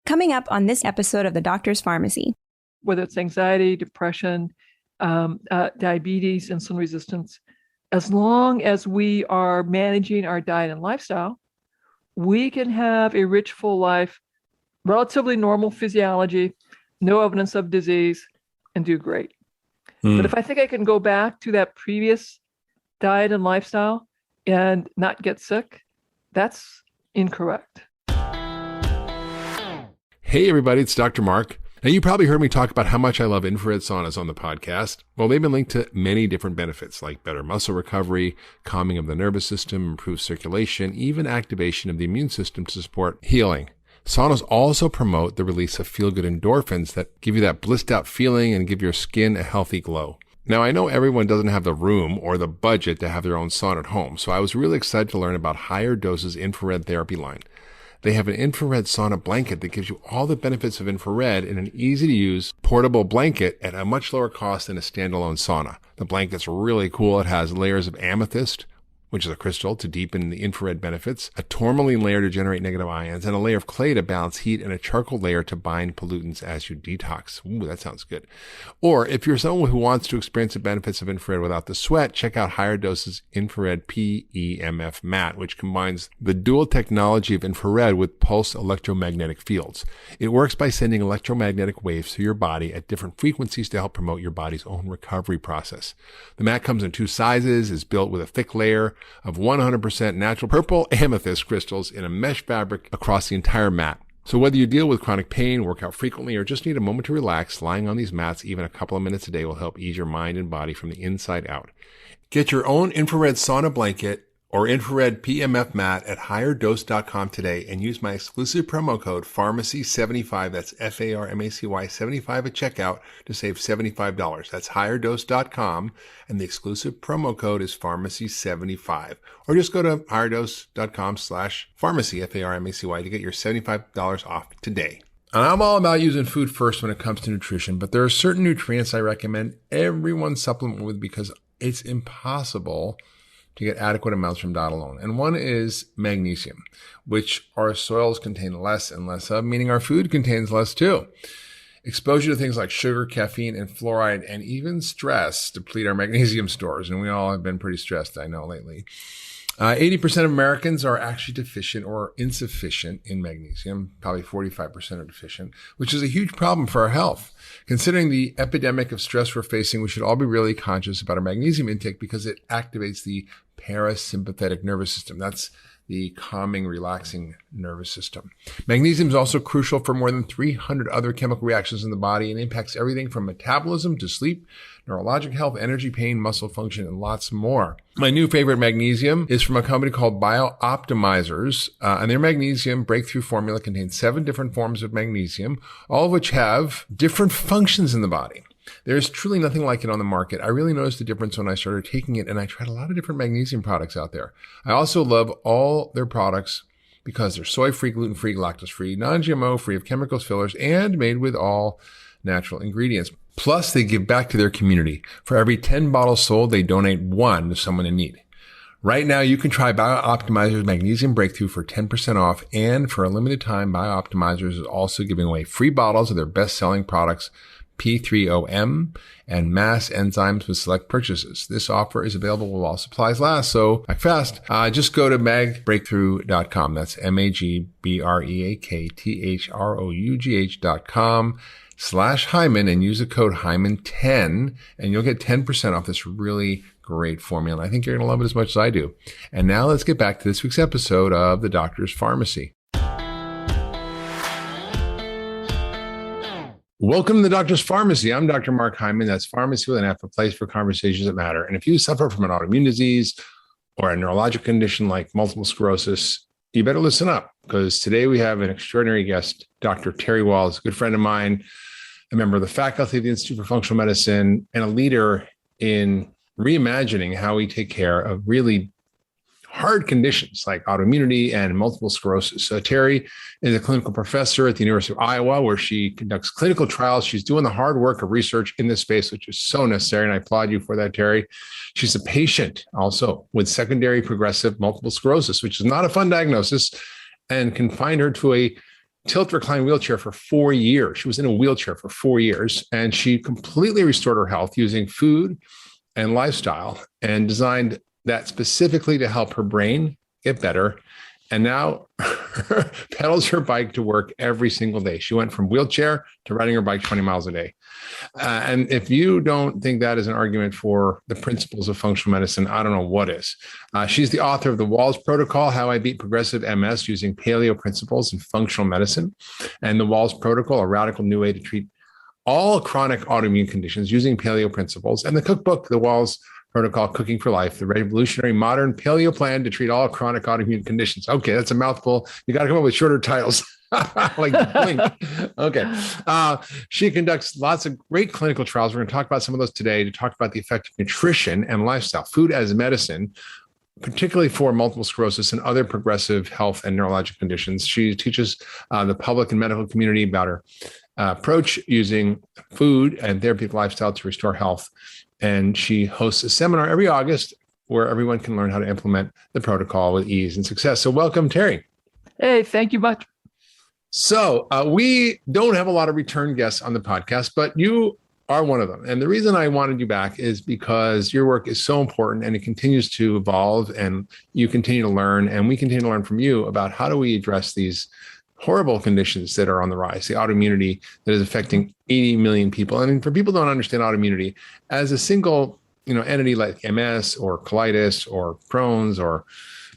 Coming up on this episode of The Doctor's Pharmacy. Whether it's anxiety, depression, diabetes, insulin resistance, as long as we are managing our diet and lifestyle, we can have a rich, full life, relatively normal physiology, no evidence of disease, and do great. But if I think I can go back to that previous diet and lifestyle and not get sick, that's incorrect. Hey everybody, it's Dr. Mark. Now you probably heard me talk about how much I love infrared saunas on the podcast. Well, they've been linked to many different benefits like better muscle recovery, calming of the nervous system, improved circulation, even activation of the immune system to support healing. Saunas also promote the release of feel-good endorphins that give you that blissed out feeling and give your skin a healthy glow. Now, I know everyone doesn't have the room or the budget to have their own sauna at home, so I was really excited to learn about Higher Doses Infrared Therapy line. They have an infrared sauna blanket that gives you all the benefits of infrared in an easy-to-use portable blanket at a much lower cost than a standalone sauna. The blanket's really cool. It has layers of amethyst, which is a crystal, to deepen the infrared benefits, a tourmaline layer to generate negative ions, and a layer of clay to balance heat, and a charcoal layer to bind pollutants as you detox. Ooh, that sounds good. Or if you're someone who wants to experience the benefits of infrared without the sweat, check out Higher Doses Infrared PEMF Mat, which combines the dual technology of infrared with pulse electromagnetic fields. It works by sending electromagnetic waves through your body at different frequencies to help promote your body's own recovery process. The mat comes in 2 sizes, is built with a thick layer of 100% natural purple amethyst crystals in a mesh fabric across the entire mat. So whether you deal with chronic pain, work out frequently, or just need a moment to relax, lying on these mats even a couple of minutes a day will help ease your mind and body from the inside out. Get your own infrared sauna blanket or infrared PMF mat at higherdose.com today and use my exclusive promo code PHARMACY75, that's F-A-R-M-A-C-Y 75 at checkout to save $75. That's higherdose.com and the exclusive promo code is PHARMACY75. Or just go to higherdose.com/pharmacy, F-A-R-M-A-C-Y, to get your $75 off today. And I'm all about using food first when it comes to nutrition, but there are certain nutrients I recommend everyone supplement with because it's impossible to get adequate amounts from that alone. And one is magnesium, which our soils contain less and less of, meaning our food contains less too. Exposure to things like sugar, caffeine, and fluoride, and even stress deplete our magnesium stores. And we all have been pretty stressed, I know, lately. 80% of Americans are actually deficient or insufficient in magnesium. Probably 45% are deficient, which is a huge problem for our health. Considering the epidemic of stress we're facing, we should all be really conscious about our magnesium intake because it activates the parasympathetic nervous system. That's the calming, relaxing nervous system. Magnesium is also crucial for more than 300 other chemical reactions in the body and impacts everything from metabolism to sleep, neurologic health, energy, pain, muscle function, and lots more. My new favorite magnesium is from a company called Biooptimizers, and their magnesium breakthrough formula contains 7 different forms of magnesium, all of which have different functions in the body. There's truly nothing like it on the market. I really noticed the difference when I started taking it, and I tried a lot of different magnesium products out there. I also love all their products because they're soy-free, gluten-free, lactose-free, non-GMO, free of chemicals, fillers, and made with all natural ingredients. Plus, they give back to their community. For every 10 bottles sold, they donate 1 to someone in need. Right now, you can try Biooptimizers Magnesium Breakthrough for 10% off, and for a limited time, Biooptimizers is also giving away free bottles of their best-selling products, P3OM, and mass enzymes with select purchases. This offer is available while supplies last, so act fast. Just go to magbreakthrough.com. That's magbreakthrough.com/Hyman and use the code Hyman10 and you'll get 10% off this really great formula. I think you're going to love it as much as I do. And now let's get back to this week's episode of The Doctor's Pharmacy. Welcome to The Doctor's Pharmacy. I'm Dr. Mark Hyman. That's pharmacy with an F, a place for conversations that matter. And if you suffer from an autoimmune disease or a neurologic condition like multiple sclerosis, you better listen up because today we have an extraordinary guest, Dr. Terry Wahls, a good friend of mine, a member of the faculty of the Institute for Functional Medicine, and a leader in reimagining how we take care of really hard conditions like autoimmunity and multiple sclerosis. So Terry is a clinical professor at the University of Iowa, where she conducts clinical trials. She's doing the hard work of research in this space, which is so necessary. And I applaud you for that, Terry. She's a patient also with secondary progressive multiple sclerosis, which is not a fun diagnosis and can find her to a tilt recline wheelchair for 4 years. She was in a wheelchair for 4 years, and she completely restored her health using food and lifestyle and designed that specifically to help her brain get better. And now pedals her bike to work every single day. She went from wheelchair to riding her bike 20 miles a day. And if you don't think that is an argument for the principles of functional medicine, I don't know what is. She's the author of the Walls Protocol, How I Beat Progressive MS Using Paleo Principles in Functional Medicine, and the Walls Protocol, a radical new way to treat all chronic autoimmune conditions using paleo principles, and the cookbook, The Walls Protocol, Cooking for Life, the revolutionary modern paleo plan to treat all chronic autoimmune conditions. Okay, that's a mouthful. You got to come up with shorter titles. Like blink. Okay. She conducts lots of great clinical trials. We're going to talk about some of those today, to talk about the effect of nutrition and lifestyle, food as medicine, particularly for multiple sclerosis and other progressive health and neurologic conditions. She teaches the public and medical community about her approach using food and therapeutic lifestyle to restore health. And she hosts a seminar every August where everyone can learn how to implement the protocol with ease and success. So welcome, Terry. Hey, thank you much. So we don't have a lot of return guests on the podcast, but you are one of them. And the reason I wanted you back is because your work is so important and it continues to evolve, and you continue to learn, and we continue to learn from you about how do we address these horrible conditions that are on the rise, the autoimmunity that is affecting 80 million people. And for people who don't understand autoimmunity as a single, entity like MS or colitis or Crohn's or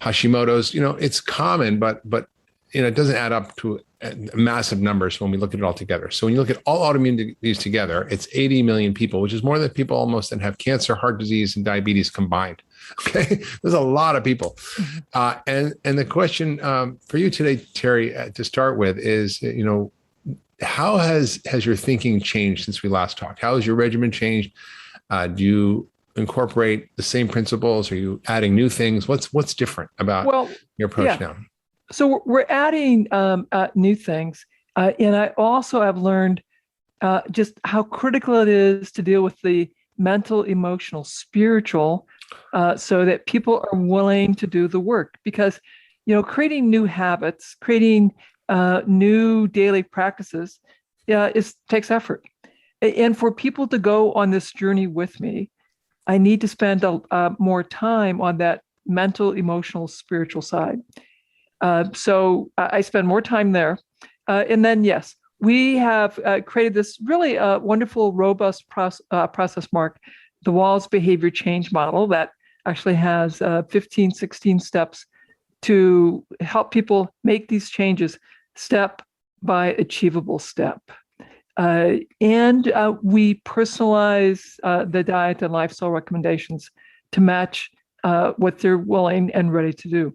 Hashimoto's, it's common, but it doesn't add up to massive numbers when we look at it all together. So when you look at all autoimmune disease together, it's 80 million people, which is more than people almost that have cancer, heart disease, and diabetes combined. Okay, there's a lot of people. And the question for you today, Terry, to start with is, how has your thinking changed since we last talked? How has your regimen changed? Do you incorporate the same principles? Are you adding new things? What's different about your approach now? So we're adding new things. And I also have learned just how critical it is to deal with the mental, emotional, spiritual, so that people are willing to do the work. Because, creating new habits, creating new daily practices takes effort. And for people to go on this journey with me, I need to spend more time on that mental, emotional, spiritual side. So I spend more time there. And then, yes, we have created this really wonderful, robust process, Mark, the Walls Behavior Change Model, that actually has 15, 16 steps to help people make these changes step by achievable step. And we personalize the diet and lifestyle recommendations to match what they're willing and ready to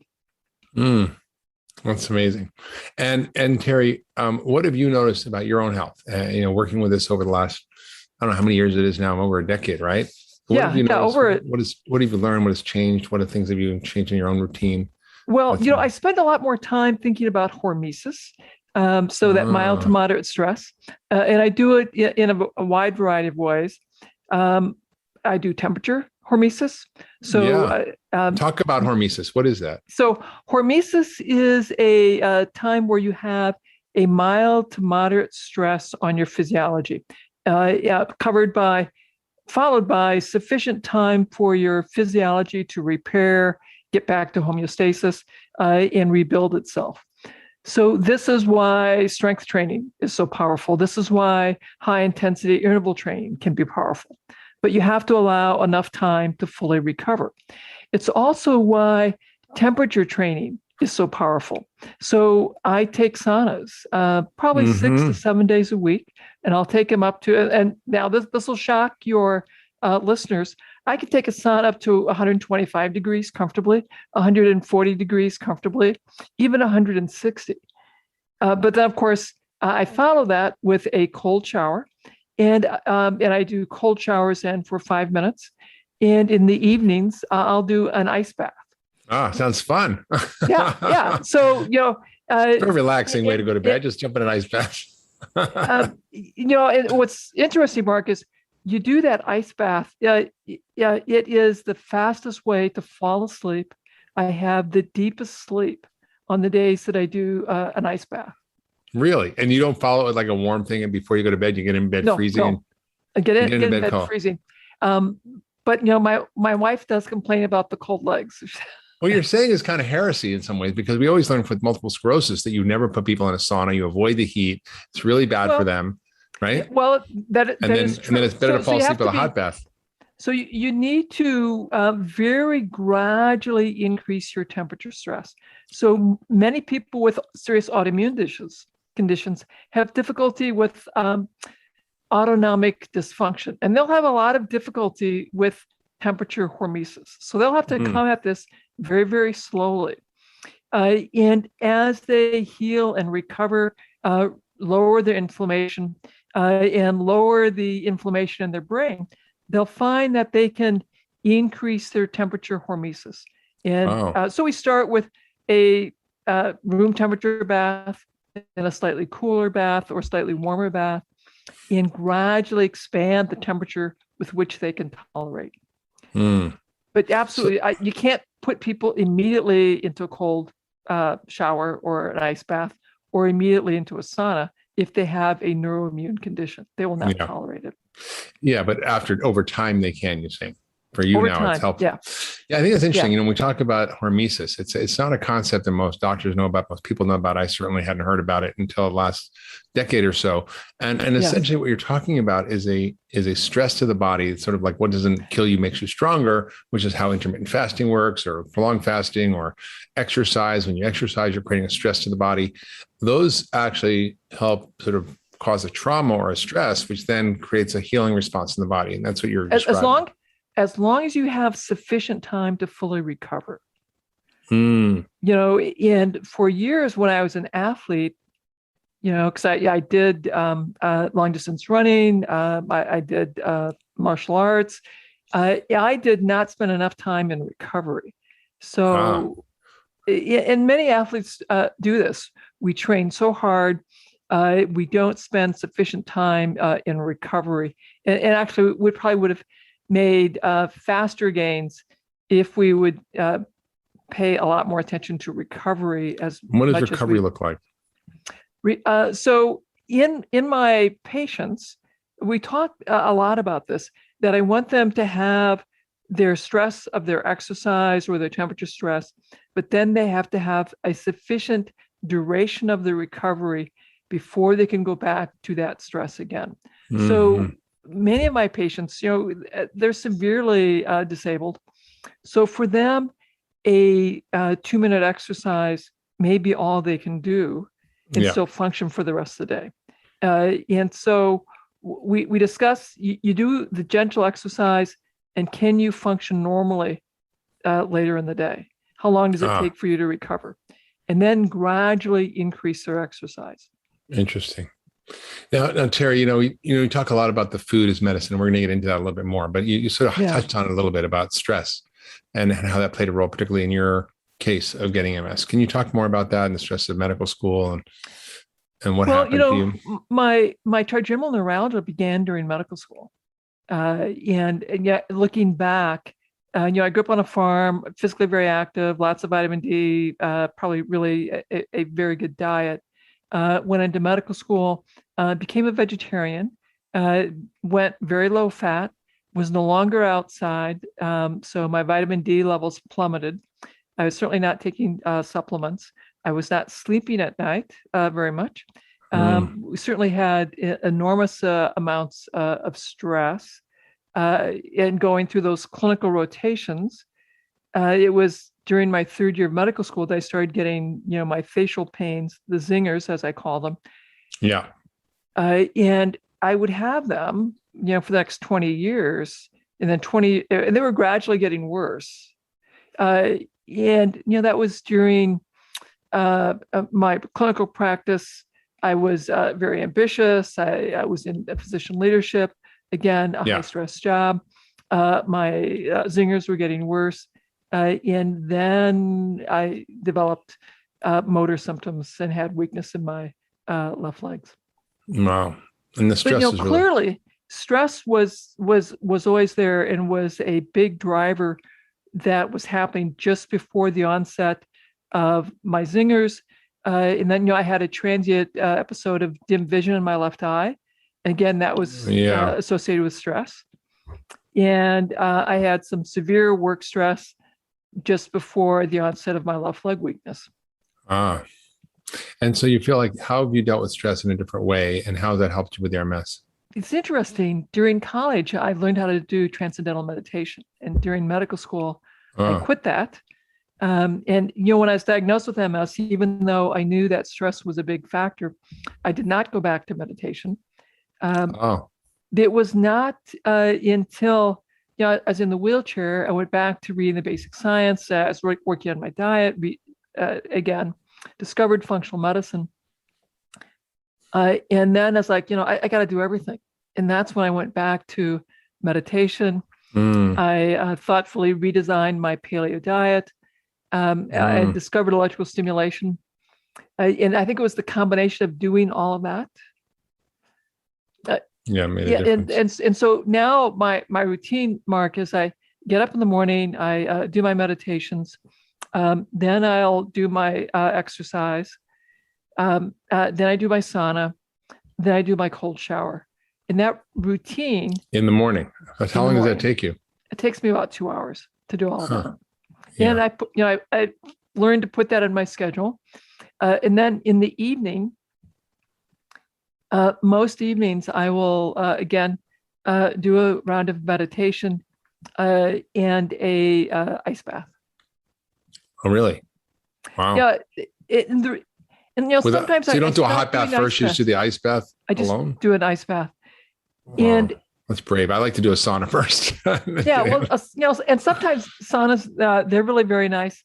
do. That's amazing. And Terry, what have you noticed about your own health? Working with this over the last, I don't know how many years it is now, over a decade, right? What have you noticed? What have you learned? What has changed? What things have you changed in your own routine? Well, I spend a lot more time thinking about hormesis, so that mild to moderate stress, and I do it in a wide variety of ways. I do temperature hormesis. So talk about hormesis. What is that? So hormesis is a time where you have a mild to moderate stress on your physiology, followed by sufficient time for your physiology to repair, get back to homeostasis, and rebuild itself. So this is why strength training is so powerful. This is why high intensity interval training can be powerful. But you have to allow enough time to fully recover. It's also why temperature training is so powerful. So I take saunas probably 6 to 7 days a week, and I'll take them up to, and now this will shock your listeners. I can take a sauna up to 125 degrees comfortably, 140 degrees comfortably, even 160. But then, of course, I follow that with a cold shower. And I do cold showers in for 5 minutes. And in the evenings, I'll do an ice bath. Sounds fun. Yeah. So, it's a relaxing way to go to bed. Just jump in an ice bath. And what's interesting, Mark, is you do that ice bath. It is the fastest way to fall asleep. I have the deepest sleep on the days that I do an ice bath. Really? And you don't follow it like a warm thing, and before you go to bed, you get in bed freezing? No. I get You in bed cold. freezing. But my wife does complain about the cold legs. What you're saying is kind of heresy in some ways, because we always learn with multiple sclerosis that you never put people in a sauna. You avoid the heat. It's really bad for them, right? Well, that is true. And then it's better to fall asleep with a hot bath. So you need to very gradually increase your temperature stress. So many people with serious autoimmune conditions have difficulty with autonomic dysfunction, and they'll have a lot of difficulty with temperature hormesis. So they'll have to come at this very, very slowly. And as they heal and recover, lower their inflammation and lower the inflammation in their brain, they'll find that they can increase their temperature hormesis. And so we start with a room temperature bath, and a slightly cooler bath or slightly warmer bath, and gradually expand the temperature with which they can tolerate. But absolutely, you can't put people immediately into a cold shower or an ice bath or immediately into a sauna if they have a neuroimmune condition. They will not tolerate it. Yeah, but over time they can, you say. For you over now, it's helpful. Yeah, I think it's interesting. When we talk about hormesis, it's not a concept that most doctors know about, most people know about. I certainly hadn't heard about it until the last decade or so. And essentially what you're talking about is a stress to the body. It's sort of like what doesn't kill you makes you stronger, which is how intermittent fasting works, or prolonged fasting, or exercise. When you exercise, you're creating a stress to the body. Those actually help sort of cause a trauma or a stress, which then creates a healing response in the body. And that's what you're describing. As long as you have sufficient time to fully recover. And for years when I was an athlete, because I did long distance running, I did martial arts. I did not spend enough time in recovery. So, and many athletes do this. We train so hard. We don't spend sufficient time in recovery. And actually, we probably would have made faster gains if we would pay a lot more attention to recovery. What does recovery look like? So in my patients, we talk a lot about this, that I want them to have their stress of their exercise or their temperature stress, but then they have to have a sufficient duration of the recovery before they can go back to that stress again. So many of my patients, they're severely disabled. So for them, a 2-minute exercise may be all they can do and still function for the rest of the day. And so we discuss, you do the gentle exercise, and can you function normally later in the day? How long does it take for you to recover? And then gradually increase their exercise. Interesting. Now, Terry, you talk a lot about the food as medicine. We're going to get into that a little bit more, but you sort of touched on it a little bit about stress and how that played a role, particularly in your case of getting MS. Can you talk more about that and the stress of medical school and what happened to you? My trigeminal neuralgia began during medical school. And yet looking back, I grew up on a farm, physically very active, lots of vitamin D, probably really a very good diet. Went into medical school, became a vegetarian, went very low fat, was no longer outside. So my vitamin D levels plummeted. I was certainly not taking supplements. I was not sleeping at night very much. We certainly had enormous amounts of stress and going through those clinical rotations. It was during my third year of medical school that I started getting, my facial pains, the zingers, as I call them. Yeah. And I would have them, for the next 20 years, and then and they were gradually getting worse. And, that was during my clinical practice. I was very ambitious. I was in physician leadership, again, a high stress job. My zingers were getting worse. And then I developed motor symptoms and had weakness in my left legs. Wow. And the stress is clearly stress was always there and was a big driver that was happening just before the onset of my zingers. And then, I had a transient episode of dim vision in my left eye. And again, that was associated with stress. And I had some severe work stress just before the onset of my left leg weakness. And so you feel like, how have you dealt with stress in a different way? And how has that helped you with your MS? It's interesting. During college, I learned how to do transcendental meditation. And during medical school, I quit that. And, when I was diagnosed with MS, even though I knew that stress was a big factor, I did not go back to meditation. It was not until, I was in the wheelchair, I went back to reading the basic science. I was working on my diet, again, discovered functional medicine. And then I was like, I got to do everything. And that's when I went back to meditation. I thoughtfully redesigned my paleo diet. I discovered electrical stimulation. And I think it was the combination of doing all of that. Made a difference. And so now my routine, Mark, is I get up in the morning, I do my meditations, then I'll do my exercise, then I do my sauna, then I do my cold shower. And that routine in the morning. How long does that take you? It takes me about 2 hours to do all of that. And I learned to put that in my schedule. And then in the evening, most evenings I will again do a round of meditation and a ice bath. Oh, really? Wow. Yeah. Sometimes so you don't do a hot bath first. You just do the ice bath alone? I just do an ice bath. Wow. And that's brave. I like to do a sauna first. And sometimes saunas, they're really very nice.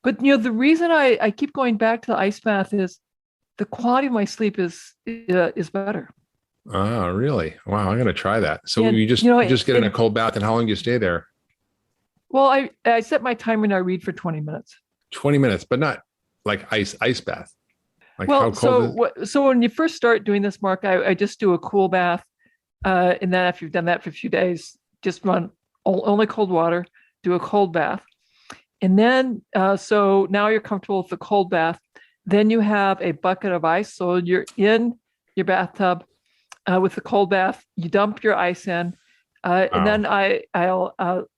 But, the reason I keep going back to the ice bath is the quality of my sleep is better. Oh, really? Wow. I'm going to try that. So you just get in a cold bath, and how long do you stay there? Well, I set my timer and I read for 20 minutes. 20 minutes, but not like ice bath. Like well, how cold so when you first start doing this, Mark, I just do a cool bath. And then after you've done that for a few days, just run only cold water, do a cold bath. And then, so now you're comfortable with the cold bath. Then you have a bucket of ice. So you're in your bathtub with the cold bath. You dump your ice in. And then I'll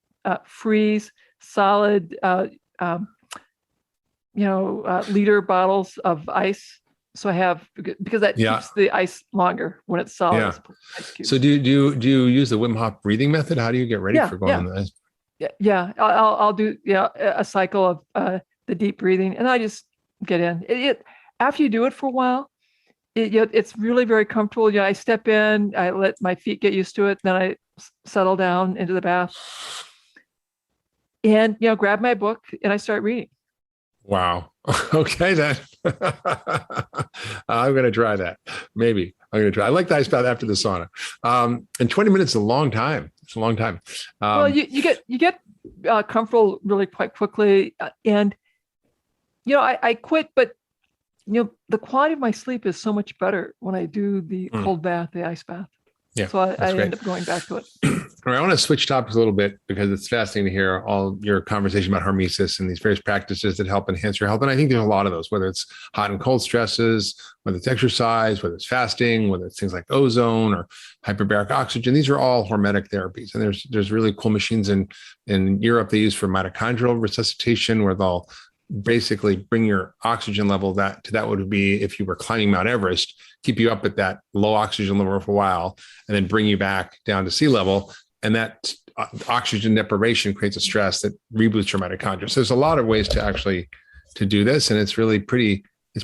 freeze solid, liter bottles of ice. So I have, because that keeps the ice longer when it's solid. Yeah. So do you use the Wim Hof breathing method? How do you get ready for going on the ice? Yeah. I'll do a cycle of the deep breathing, and I just get in. It after you do it for a while, it's really very comfortable. I step in, I let my feet get used to it, then I settle down into the bath, and grab my book and I start reading. Wow. Okay, then. I'm going to try that. Maybe I'm going to try. I like the ice bath after the sauna. And 20 minutes is a long time. It's a long time. Well, you get comfortable really quite quickly. And, I quit, but, the quality of my sleep is so much better when I do the cold bath, the ice bath. Yeah, so I end up going back to it. All right, I want to switch topics a little bit because it's fascinating to hear all your conversation about hormesis and these various practices that help enhance your health. And I think there's a lot of those, whether it's hot and cold stresses, whether it's exercise, whether it's fasting, whether it's things like ozone or hyperbaric oxygen. These are all hormetic therapies. And there's really cool machines in Europe they use for mitochondrial resuscitation, where they'll basically bring your oxygen level to that would be if you were climbing Mount Everest, keep you up at that low oxygen level for a while, and then bring you back down to sea level. And that oxygen deprivation creates a stress that reboots your mitochondria. So there's a lot of ways to do this. And it's really pretty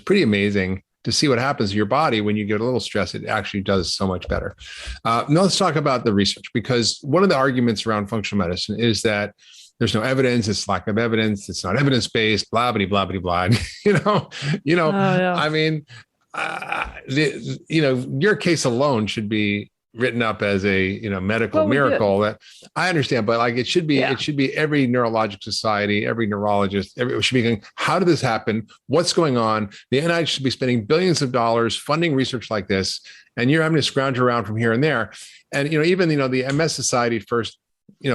amazing to see what happens to your body when you get a little stress. It actually does so much better. Now let's talk about the research, because one of the arguments around functional medicine is that there's no evidence, it's lack of evidence, it's not evidence-based, blah, blah, blah, blah, blah. I mean, your case alone should be written up as a medical miracle. That I understand, but like it should be every neurologic society, every neurologist, should be going, how did this happen? What's going on? The NIH should be spending billions of dollars funding research like this, and you're having to scrounge around from here and there. And even the MS Society first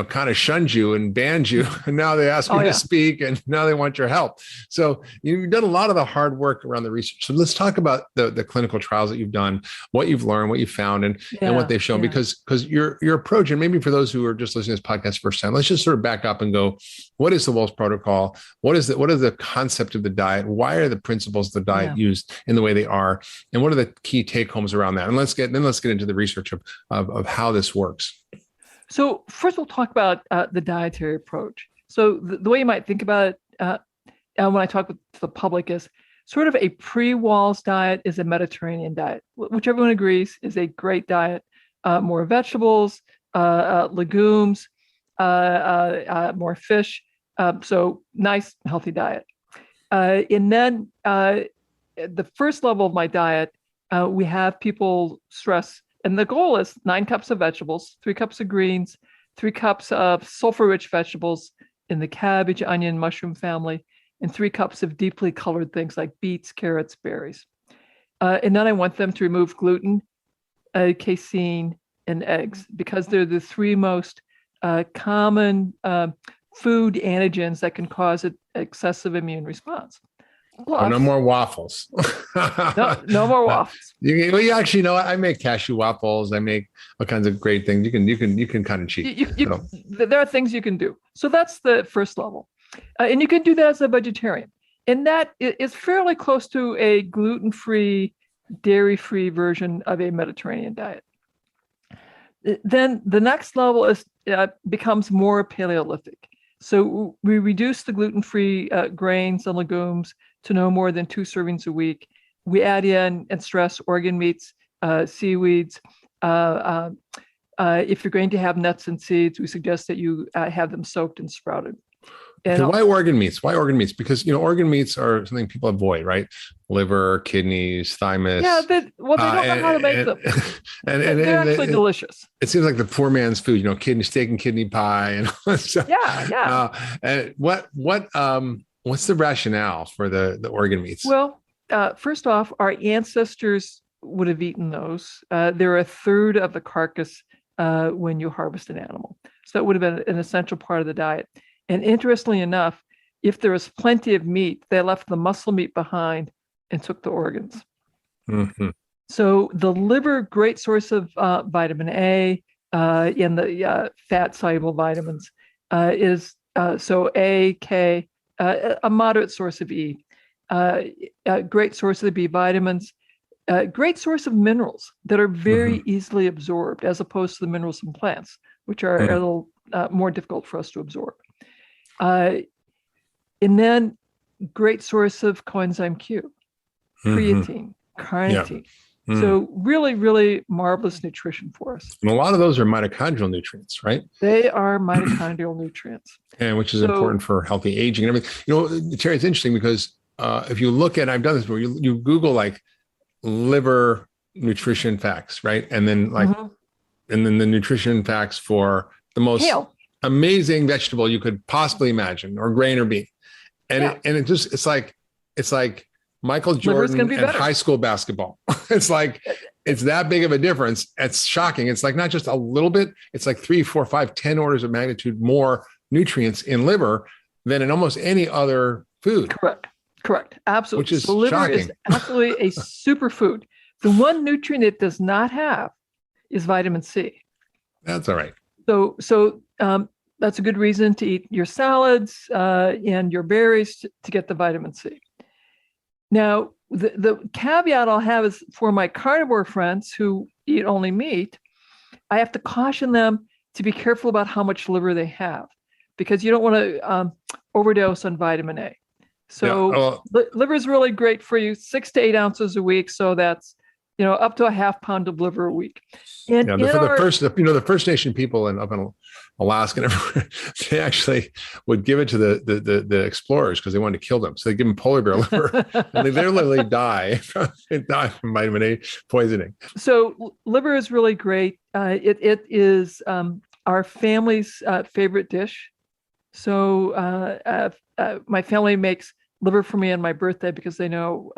kind of shunned you and banned you. And now they ask you to speak, and now they want your help. So you've done a lot of the hard work around the research. So let's talk about the clinical trials that you've done, what you've learned, what you've found, and what they've shown, because your approach, and maybe for those who are just listening to this podcast first time, let's just sort of back up and go, what is the Wells protocol? What is the concept of the diet? Why are the principles of the diet used in the way they are? And what are the key take homes around that? And let's get into the research of how this works. So first we'll talk about the dietary approach. So the way you might think about it when I talk with the public is sort of a pre-Walls diet is a Mediterranean diet, which everyone agrees is a great diet. More vegetables, legumes, more fish. So nice, healthy diet. And then the first level of my diet, we have people stress. And the goal is 9 cups of vegetables, 3 cups of greens, 3 cups of sulfur-rich vegetables in the cabbage, onion, mushroom family, and 3 cups of deeply colored things like beets, carrots, berries. And then I want them to remove gluten, casein, and eggs, because they're the 3 most common food antigens that can cause an excessive immune response. Plus, no more waffles. no more waffles. You actually know I make cashew waffles. I make all kinds of great things. You can kind of cheat. There are things you can do. So that's the first level, and you can do that as a vegetarian, and that is fairly close to a gluten-free, dairy-free version of a Mediterranean diet. Then the next level is becomes more Paleolithic. So we reduce the gluten-free grains and legumes to no more than 2 servings a week. We add in and stress organ meats, seaweeds. If you're going to have nuts and seeds, we suggest that you have them soaked and sprouted. And why organ meats? Why organ meats? Because organ meats are something people avoid, right? Liver, kidneys, thymus. Yeah, they don't know how to make them. And they're actually delicious. It seems like the poor man's food, steak and kidney pie and all that stuff. Yeah. And what's the rationale for the organ meats? Well, first off, our ancestors would have eaten those. They're a third of the carcass when you harvest an animal. So that would have been an essential part of the diet. And interestingly enough, if there was plenty of meat, they left the muscle meat behind and took the organs. Mm-hmm. So the liver, great source of vitamin A and the fat-soluble vitamins is so A, K, a moderate source of E, a great source of the B vitamins, a great source of minerals that are very easily absorbed, as opposed to the minerals in plants, which are a little more difficult for us to absorb. And then great source of coenzyme Q, creatine, carnitine. So really, really marvelous nutrition for us. And a lot of those are mitochondrial nutrients, right? They are mitochondrial nutrients. And which is important for healthy aging and everything. Terry, it's interesting because if you look at, I've done this before, you Google like liver nutrition facts, right? And then and then the nutrition facts for the most amazing vegetable you could possibly imagine, or grain or bean. And it's like Michael Jordan and high school basketball. It's like, it's that big of a difference. It's shocking. It's like not just a little bit, it's like 3, 4, 5, 10 orders of magnitude more nutrients in liver than in almost any other food. Correct. Absolutely. Which is the liver shocking. Is absolutely a superfood. The one nutrient it does not have is vitamin C. That's all right. So that's a good reason to eat your salads and your berries to get the vitamin C. Now, the caveat I'll have is for my carnivore friends who eat only meat, I have to caution them to be careful about how much liver they have, because you don't want to overdose on vitamin A. So liver is really great for you, 6 to 8 ounces a week. So that's, up to a half pound of liver a week. And for the First Nation people up in Alaska and everywhere, they actually would give it to the explorers because they wanted to kill them. So they give them polar bear liver, and they literally die from vitamin A poisoning. So liver is really great. It is our family's favorite dish. So my family makes liver for me on my birthday because they know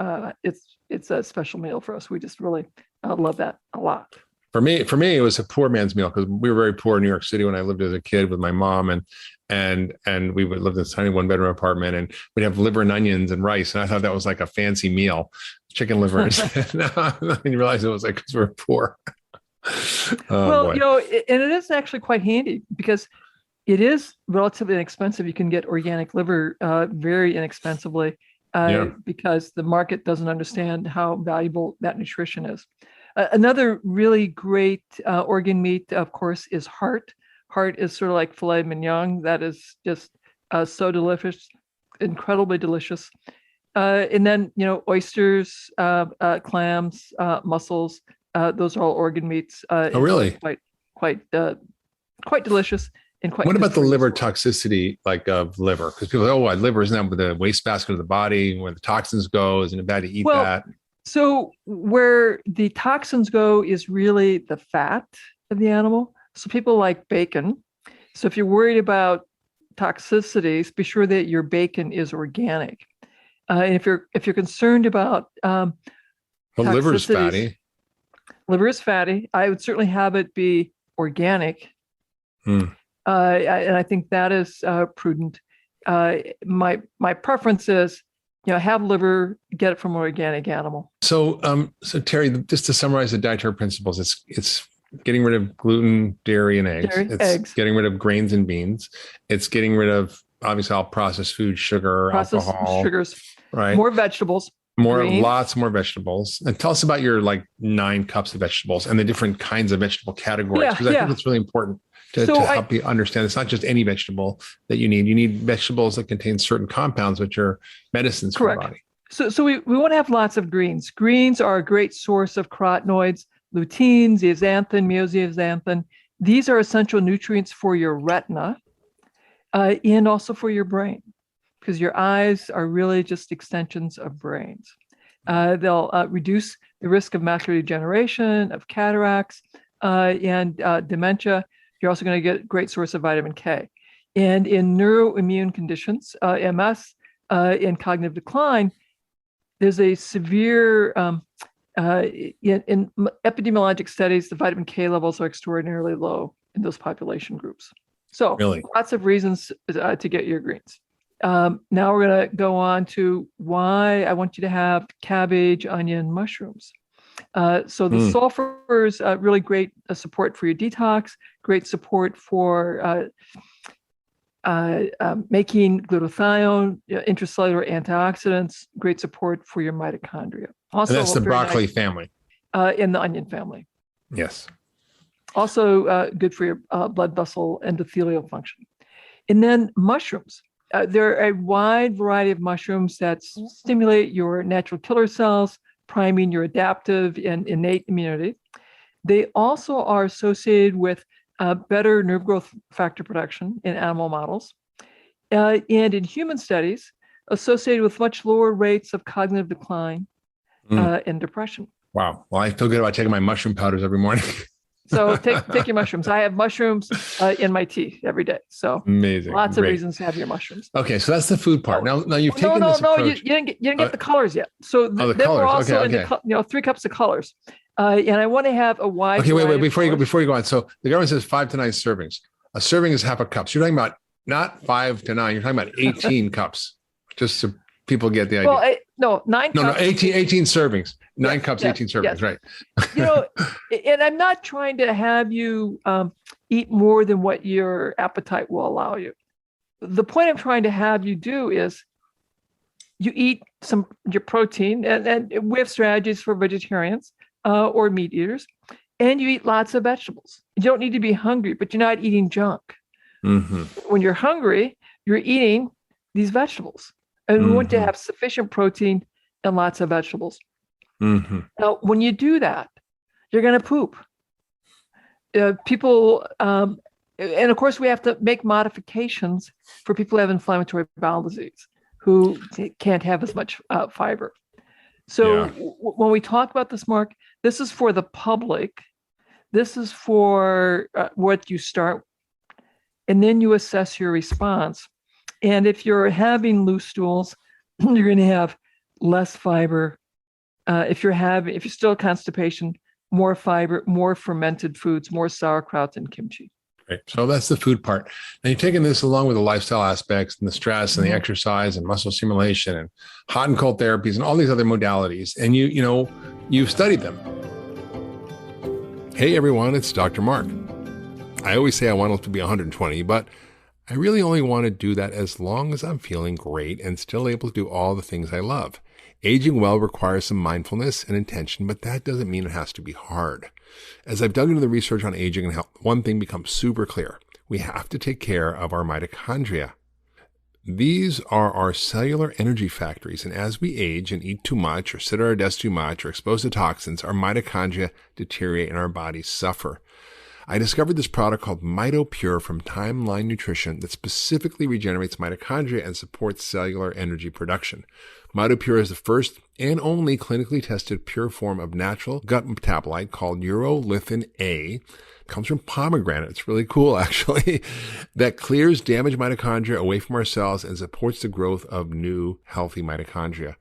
it's a special meal for us. We just really love that a lot. For me, it was a poor man's meal because we were very poor in New York City when I lived as a kid with my mom, and we would live in this tiny 1-bedroom apartment, and we'd have liver and onions and rice, and I thought that was like a fancy meal, chicken liver. No, I didn't realize it was like because we were poor. Well, Boy. and it is actually quite handy because it is relatively inexpensive. You can get organic liver very inexpensively because the market doesn't understand how valuable that nutrition is. Another really great organ meat, of course, is heart. Heart is sort of like filet mignon. That is just so delicious, incredibly delicious. And then, oysters, clams, mussels, those are all organ meats. Oh, really? Quite delicious and quite. What about the liver toxicity, like of liver? Because people say, liver isn't that the wastebasket of the body where the toxins go? Isn't it bad to eat that? So where the toxins go is really the fat of the animal. So people like bacon. So if you're worried about toxicities, be sure that your bacon is organic. And if you're concerned about liver is fatty. Liver is fatty. I would certainly have it be organic. And I think that is prudent. My preference is, have liver, get it from an organic animal. So Terry, just to summarize the dietary principles, it's getting rid of gluten, dairy, and eggs. It's getting rid of grains and beans. It's getting rid of, obviously, all processed food, sugar, alcohol. Sugars. Right. More vegetables. Lots more vegetables. And tell us about your 9 cups of vegetables and the different kinds of vegetable categories, because I think it's really important to help you understand. It's not just any vegetable that you need. You need vegetables that contain certain compounds, which are medicines for the body. So we want to have lots of greens. Greens are a great source of carotenoids, lutein, zeaxanthin, myozeaxanthin. These are essential nutrients for your retina and also for your brain, because your eyes are really just extensions of brains. They'll reduce the risk of macular degeneration, of cataracts, and dementia. You're also going to get a great source of vitamin K. And in neuroimmune conditions, MS, and cognitive decline, there's a severe, in epidemiologic studies, the vitamin K levels are extraordinarily low in those population groups. So lots of reasons to get your greens. Now we're going to go on to why I want you to have cabbage, onion, mushrooms. So the sulfur is really great support for your detox, great support for making glutathione, intracellular antioxidants, great support for your mitochondria. Also, and that's the broccoli family. In the onion family. Yes. Also good for your blood vessel endothelial function. And then mushrooms. There are a wide variety of mushrooms that stimulate your natural killer cells, priming your adaptive and innate immunity. They also are associated with better nerve growth factor production in animal models. And in human studies, associated with much lower rates of cognitive decline and depression. Wow. Well, I feel good about taking my mushroom powders every morning. So take your mushrooms. I have mushrooms in my tea every day. So amazing. Lots of reasons to have your mushrooms. Okay, so that's the food part. Now you've taken this approach. You didn't get the colors yet. So the colors. We're also in 3 cups of colors. And I want to have a wide. Okay, wait. Before you go on. So the government says 5 to 9 servings. A serving is half a cup. So you're talking about not 5 to 9. You're talking about 18 cups. Just so people get the idea. Well, 9 cups. No, 18 servings. 9 cups, 18 servings, right. And I'm not trying to have you eat more than what your appetite will allow you. The point I'm trying to have you do is you eat your protein, and we have strategies for vegetarians or meat eaters, and you eat lots of vegetables. You don't need to be hungry, but you're not eating junk. Mm-hmm. When you're hungry, you're eating these vegetables. And we want to have sufficient protein and lots of vegetables. Mm-hmm. Now, when you do that, you're going to poop. People, and of course, we have to make modifications for people who have inflammatory bowel disease, who can't have as much fiber. So when we talk about this, Mark, this is for the public. This is for what you start, and then you assess your response. And if you're having loose stools, you're going to have less fiber. If you're still constipation, more fiber, more fermented foods, more sauerkraut and kimchi. Right. So that's the food part. And you're taking this along with the lifestyle aspects and the stress and the exercise and muscle stimulation and hot and cold therapies and all these other modalities. And you've studied them. Hey everyone, it's Dr. Mark. I always say I want it to be 120, but I really only want to do that as long as I'm feeling great and still able to do all the things I love. Aging well requires some mindfulness and intention, but that doesn't mean it has to be hard. As I've dug into the research on aging and health, one thing becomes super clear. We have to take care of our mitochondria. These are our cellular energy factories, and as we age and eat too much or sit at our desk too much or expose to toxins, our mitochondria deteriorate and our bodies suffer. I discovered this product called MitoPure from Timeline Nutrition that specifically regenerates mitochondria and supports cellular energy production. MitoPure is the first and only clinically tested pure form of natural gut metabolite called urolithin A. It comes from pomegranate. It's really cool, actually, that clears damaged mitochondria away from our cells and supports the growth of new, healthy mitochondria.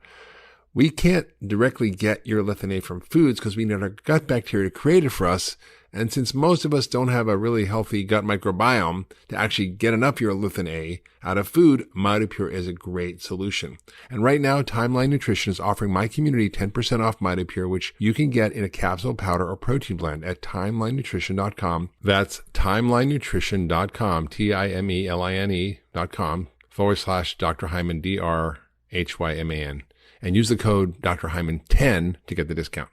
We can't directly get urolithin A from foods because we need our gut bacteria to create it for us. And since most of us don't have a really healthy gut microbiome to actually get enough urolithin A out of food, MitoPure is a great solution. And right now, Timeline Nutrition is offering my community 10% off MitoPure, which you can get in a capsule, powder, or protein blend at timelinenutrition.com. That's timelinenutrition.com, TIMELINE.com/Dr. Hyman, DRHYMAN. And use the code Dr. Hyman 10 to get the discount.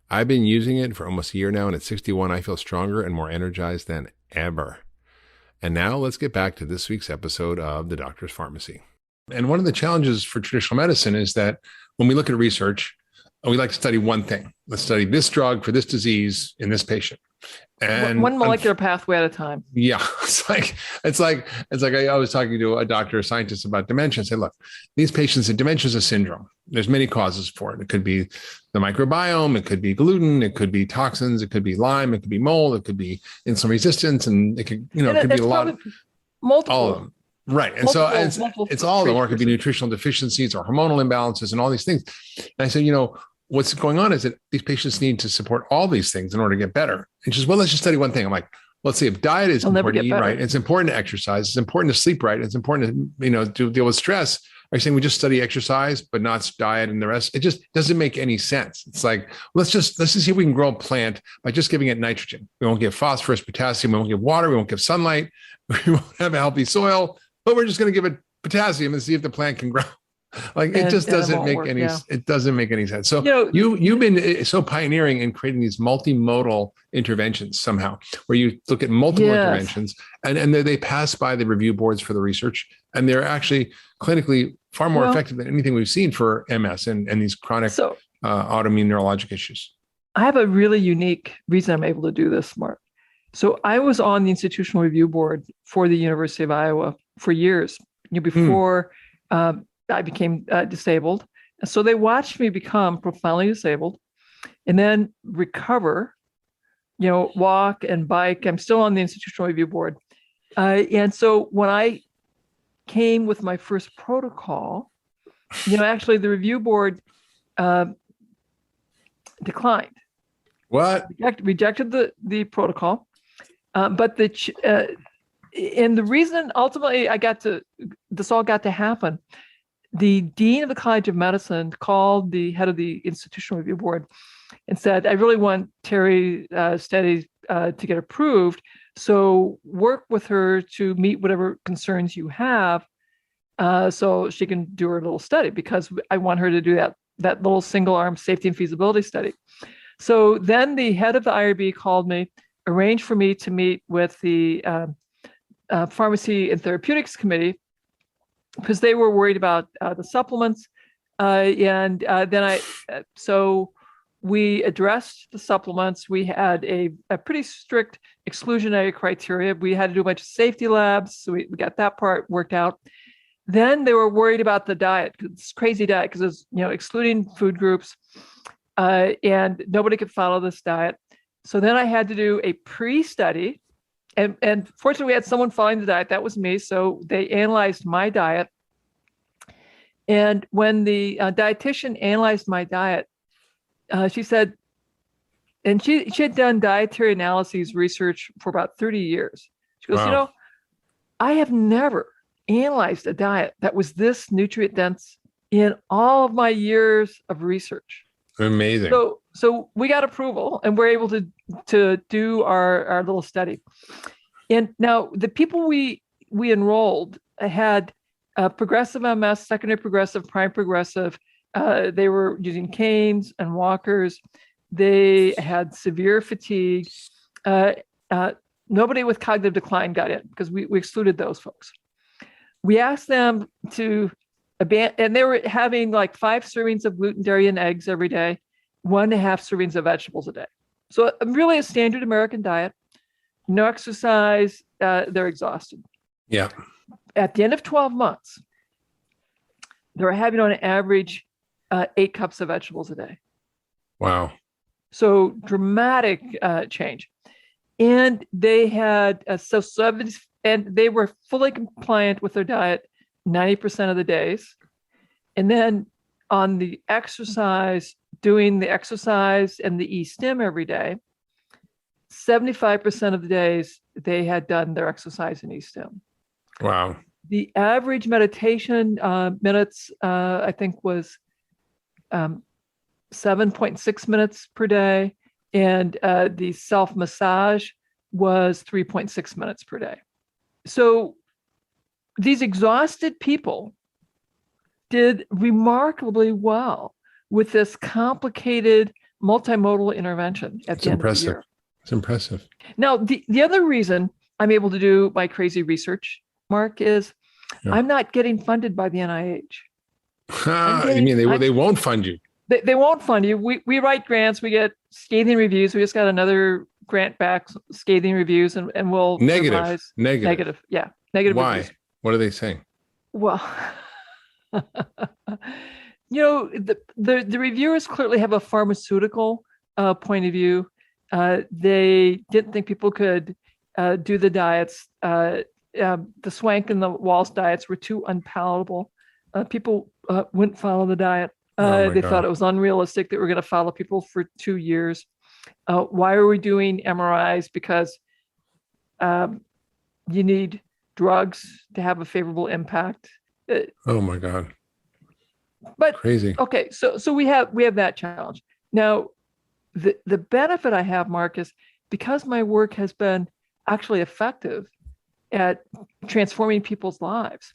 I've been using it for almost a year now, and at 61, I feel stronger and more energized than ever. And now let's get back to this week's episode of The Doctor's Pharmacy. And one of the challenges for traditional medicine is that when we look at research, we like to study one thing. Let's study this drug for this disease in this patient. And one molecular pathway at a time. Yeah. It's like I was talking to a doctor, a scientist about dementia and say, look, these patients, dementia is a syndrome. There's many causes for it. It could be the microbiome. It could be gluten. It could be toxins. It could be Lyme. It could be mold. It could be insulin resistance. And it could, it could be a lot of multiple. All of them. Right. And so it's all of them, or it could be nutritional deficiencies or hormonal imbalances and all these things. And I said, what's going on is that these patients need to support all these things in order to get better. And she says, well, let's just study one thing. I'm like, let's see, if diet is important to eat right, it's important to exercise, it's important to sleep right, it's important to deal with stress. Are you saying we just study exercise but not diet and the rest? It just doesn't make any sense. It's like, let's just see if we can grow a plant by just giving it nitrogen. We won't give phosphorus, potassium, we won't give water, we won't give sunlight, we won't have a healthy soil, but we're just going to give it potassium and see if the plant can grow. Like it just doesn't make any. It doesn't make any sense. So you've been so pioneering in creating these multimodal interventions somehow, where you look at multiple interventions, and they pass by the review boards for the research, and they're actually clinically far more effective than anything we've seen for MS and these chronic autoimmune neurologic issues. I have a really unique reason I'm able to do this, Mark. So I was on the institutional review board for the University of Iowa for years, before. I became disabled. So they watched me become profoundly disabled and then recover, walk and bike. I'm still on the institutional review board. And so when I came with my first protocol, actually the review board declined. What? Rejected the protocol. But and the reason ultimately this all got to happen, the dean of the College of Medicine called the head of the institutional review board and said, I really want Terry Steady to get approved. So work with her to meet whatever concerns you have so she can do her little study, because I want her to do that little single arm safety and feasibility study. So then the head of the IRB called me, arranged for me to meet with the Pharmacy and Therapeutics Committee, because they were worried about the supplements. So we addressed the supplements. We had a pretty strict exclusionary criteria. We had to do a bunch of safety labs. So we got that part worked out. Then they were worried about the diet, this crazy diet, because it's excluding food groups, and nobody could follow this diet. So then I had to do a pre-study. And fortunately, we had someone following the diet. That was me. So they analyzed my diet. And when the dietitian analyzed my diet, she said, And she had done dietary analyses research for about 30 years. She goes, Wow. I have never analyzed a diet that was this nutrient dense in all of my years of research. Amazing. So we got approval and we're able to do our little study. And now the people we enrolled had progressive MS, secondary progressive, prime progressive. They were using canes and walkers. They had severe fatigue. Nobody with cognitive decline got in because we excluded those folks. We asked them to abandon, and they were having like 5 servings of gluten, dairy, and eggs every day, 1.5 servings of vegetables a day. So really a standard American diet, no exercise, they're exhausted. Yeah. At the end of 12 months, they were having on average 8 cups of vegetables a day. Wow. So dramatic change. And they had and they were fully compliant with their diet 90% of the days. And then on the exercise, doing the exercise and the e-stim every day, 75% of the days they had done their exercise and e-stim. Wow. The average meditation minutes, I think, was 7.6 minutes per day. And the self-massage was 3.6 minutes per day. So these exhausted people did remarkably well with this complicated multimodal intervention at the end of the year. It's impressive. Now, the other reason I'm able to do my crazy research, Mark, is I'm not getting funded by the NIH. You mean they won't fund you? They won't fund you. We write grants. We get scathing reviews. We just got another grant back, scathing reviews, and we'll Negative. Yeah, negative. Why? Reviews. What are they saying? Well, the reviewers clearly have a pharmaceutical point of view. They didn't think people could do the diets. The Swank and the Walsh diets were too unpalatable. People wouldn't follow the diet. They thought it was unrealistic that we're going to follow people for 2 years. Why are we doing MRIs? Because you need drugs to have a favorable impact. Oh my God. But crazy. Okay, so we have that challenge. Now, the benefit I have, Mark, is because my work has been actually effective at transforming people's lives.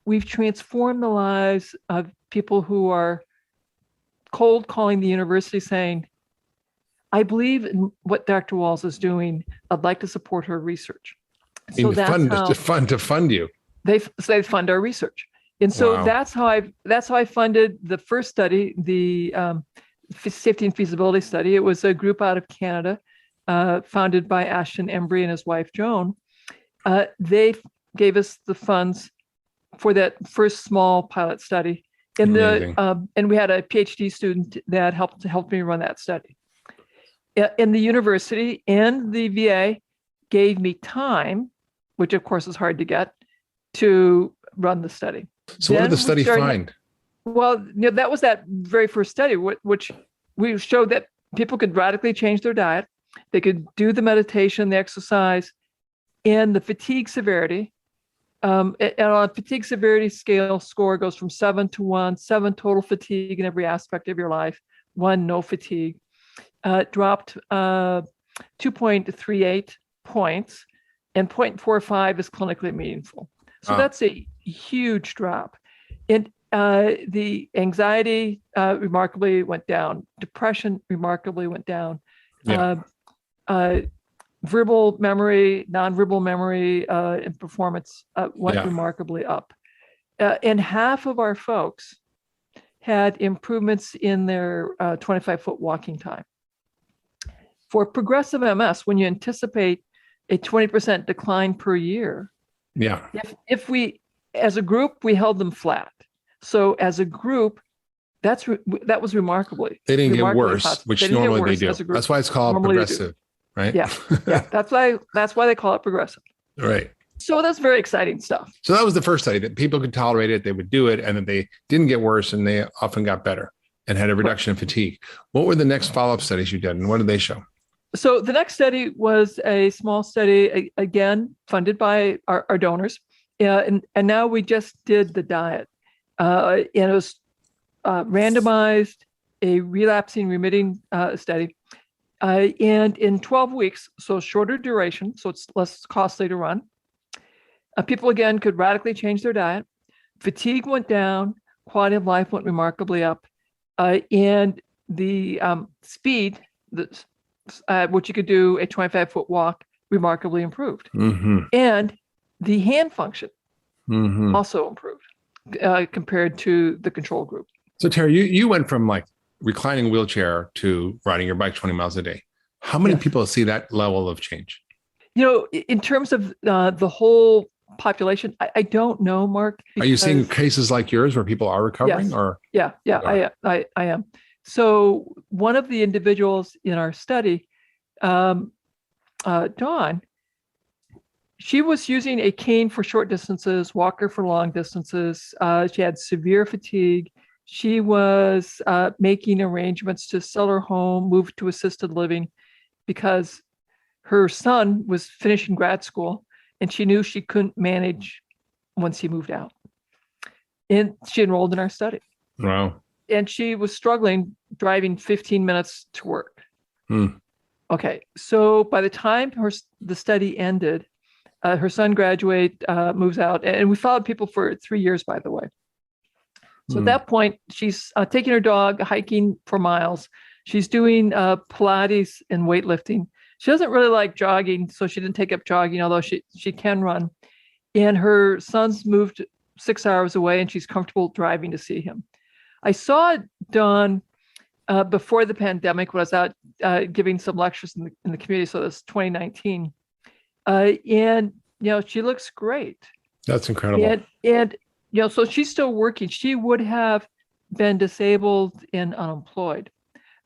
We've transformed the lives of people who are cold calling the university saying, I believe in what Dr. Walls is doing. I'd like to support her research. So that's to fund you. They fund our research. And so that's how I funded the first study, the safety and feasibility study. It was a group out of Canada, founded by Ashton Embry and his wife, Joan. They gave us the funds for that first small pilot study. And we had a PhD student that helped me run that study. And the university and the VA gave me time, which of course is hard to get, to run the study. So what did the study find? Well, that was that very first study, which we showed that people could radically change their diet. They could do the meditation, the exercise, and the fatigue severity. And on a fatigue severity scale, score goes from 7 to 1, 7 total fatigue in every aspect of your life, 1 no fatigue. Dropped 2.38 points, and 0.45 is clinically meaningful. So that's a huge drop. And the anxiety remarkably went down. Depression remarkably went down. Verbal memory, nonverbal memory, and performance went remarkably up. And half of our folks had improvements in their 25-foot walking time. For progressive MS, when you anticipate a 20% decline per year, if we, as a group, we held them flat. So as a group, that was remarkably. They didn't get worse, which normally they do. That's why it's called progressive, right? Yeah. That's why they call it progressive. Right. So that's very exciting stuff. So that was the first study that people could tolerate it, they would do it, and then they didn't get worse, and they often got better. and had a reduction in fatigue. What were the next follow-up studies you did, and what did they show? So the next study was a small study, again, funded by our donors. And now we just did the diet. And it was randomized, a relapsing remitting study. And in 12 weeks, so shorter duration, so it's less costly to run, people, again, could radically change their diet. Fatigue went down, quality of life went remarkably up, and the speed, which you could do a 25-foot walk, remarkably improved. And the hand function also improved compared to the control group. So Terry, you went from like reclining wheelchair to riding your bike 20 miles a day. How many people see that level of change? In terms of the whole population, I don't know, Mark. Are you seeing cases like yours where people are recovering? Yes. Or I am. So one of the individuals in our study, Dawn, she was using a cane for short distances, walker for long distances. She had severe fatigue. She was making arrangements to sell her home, move to assisted living, because her son was finishing grad school and she knew she couldn't manage once he moved out. And she enrolled in our study. Wow. And she was struggling driving 15 minutes to work. Okay, so by the time the study ended, her son graduates, moves out, and we followed people for 3 years, by the way. So at that point, she's taking her dog hiking for miles. She's doing Pilates and weightlifting. She doesn't really like jogging, so she didn't take up jogging, although she can run. And her son's moved 6 hours away, and she's comfortable driving to see him. I saw Dawn before the pandemic when I was out giving some lectures in the community. So that's 2019. And, she looks great. That's incredible. And so she's still working. She would have been disabled and unemployed.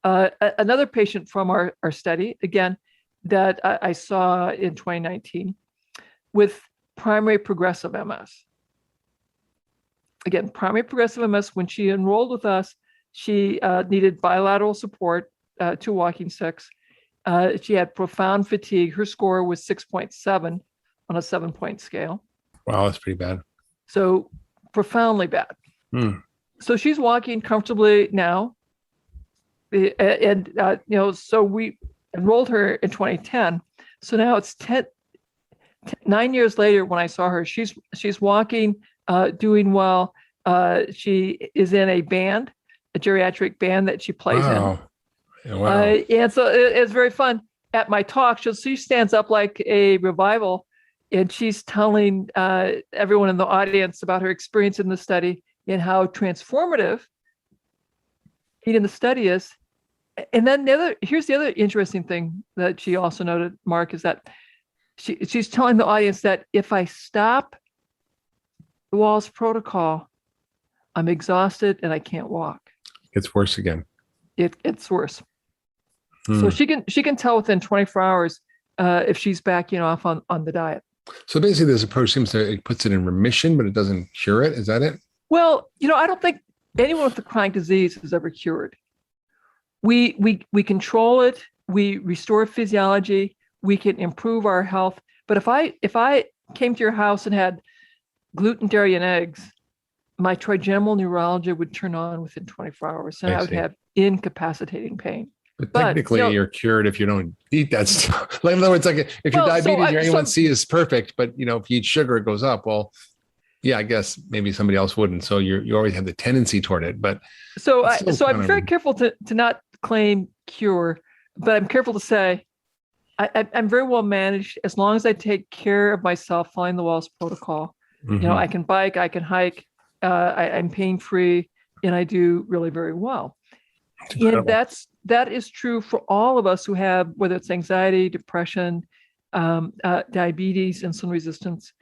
Another patient from our study, again, that I saw in 2019 with primary progressive MS. Again, primary progressive MS, when she enrolled with us, she needed bilateral support, 2 walking sticks. She had profound fatigue. Her score was 6.7 on a 7-point scale. Wow, that's pretty bad. So profoundly bad. So she's walking comfortably now. And, so we enrolled her in 2010. So now it's 9 years later when I saw her, she's walking, doing well. She is in a band, a geriatric band that she plays in. Yeah, wow. And so it's very fun. At my talk, she stands up like a revival, and she's telling everyone in the audience about her experience in the study and how transformative being in the study is. And then here's the other interesting thing that she also noted, Mark, is that she's telling the audience that if I stop the Walls protocol, I'm exhausted and I can't walk. It's worse again. It's worse. So she can tell within 24 hours if she's backing off on the diet. So basically, this approach it puts it in remission, but it doesn't cure it. Is that it? Well, I don't think anyone with a chronic disease is ever cured. We control it. We restore physiology. We can improve our health. But if I came to your house and had gluten, dairy, and eggs, my trigeminal neuralgia would turn on within 24 hours, and I would have incapacitating pain. But technically, you're cured if you don't eat that stuff. Like, in other words, like if your diabetes, your A1C is perfect, but if you eat sugar, it goes up. Well, yeah, I guess maybe somebody else wouldn't. So you always have the tendency toward it. But I'm very careful to not claim cure, but I'm careful to say I'm very well managed as long as I take care of myself, following the Walls protocol. I can bike, I can hike, I'm pain free, and I do really very well. And that is true for all of us who have, whether it's anxiety, depression, diabetes, insulin resistance.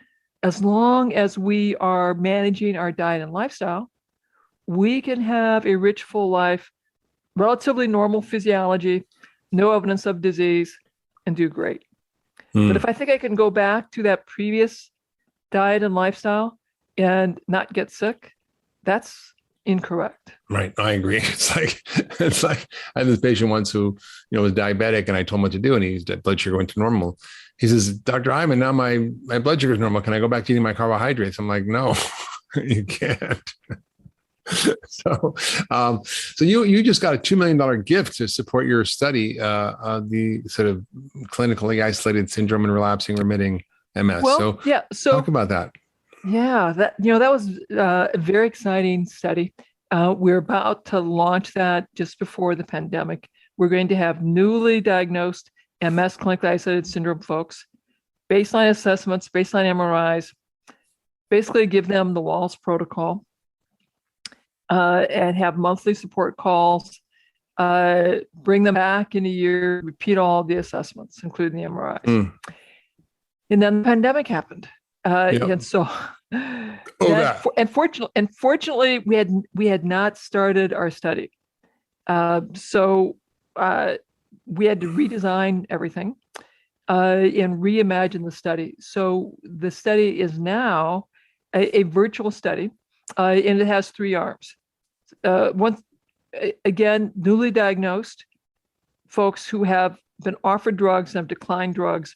As long as we are managing our diet and lifestyle, we can have a rich, full life, relatively normal physiology, no evidence of disease, and do great. But if I think I can go back to that previous diet and lifestyle and not get sick, that's incorrect. Right. I agree. It's like I had this patient once who, was diabetic, and I told him what to do, and his blood sugar went to normal. He says, Dr. Hyman, now my blood sugar is normal. Can I go back to eating my carbohydrates? I'm like, no, you can't. So you just got a $2 million gift to support your study, the sort of clinically isolated syndrome and relapsing remitting MS. Well, so talk about that. Yeah, that was a very exciting study. We're about to launch that just before the pandemic. We're going to have newly diagnosed MS clinically isolated syndrome folks, baseline assessments, baseline MRIs, basically give them the WALS protocol, and have monthly support calls, bring them back in a year, repeat all the assessments, including the MRIs. And then the pandemic happened. And so, unfortunately, we had not started our study. So we had to redesign everything and reimagine the study. So the study is now a virtual study, and it has 3 arms. One, again, newly diagnosed folks who have been offered drugs and have declined drugs,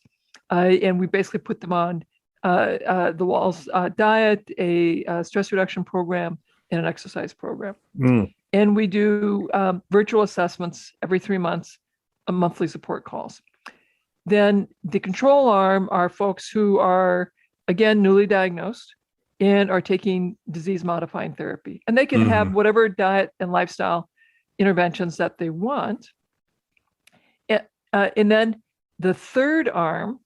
and we basically put them on the WALS diet, a stress reduction program, and an exercise program. And we do virtual assessments every 3 months, monthly support calls. Then the control arm are folks who are, again, newly diagnosed and are taking disease-modifying therapy. And they can have whatever diet and lifestyle interventions that they want. And then the third arm,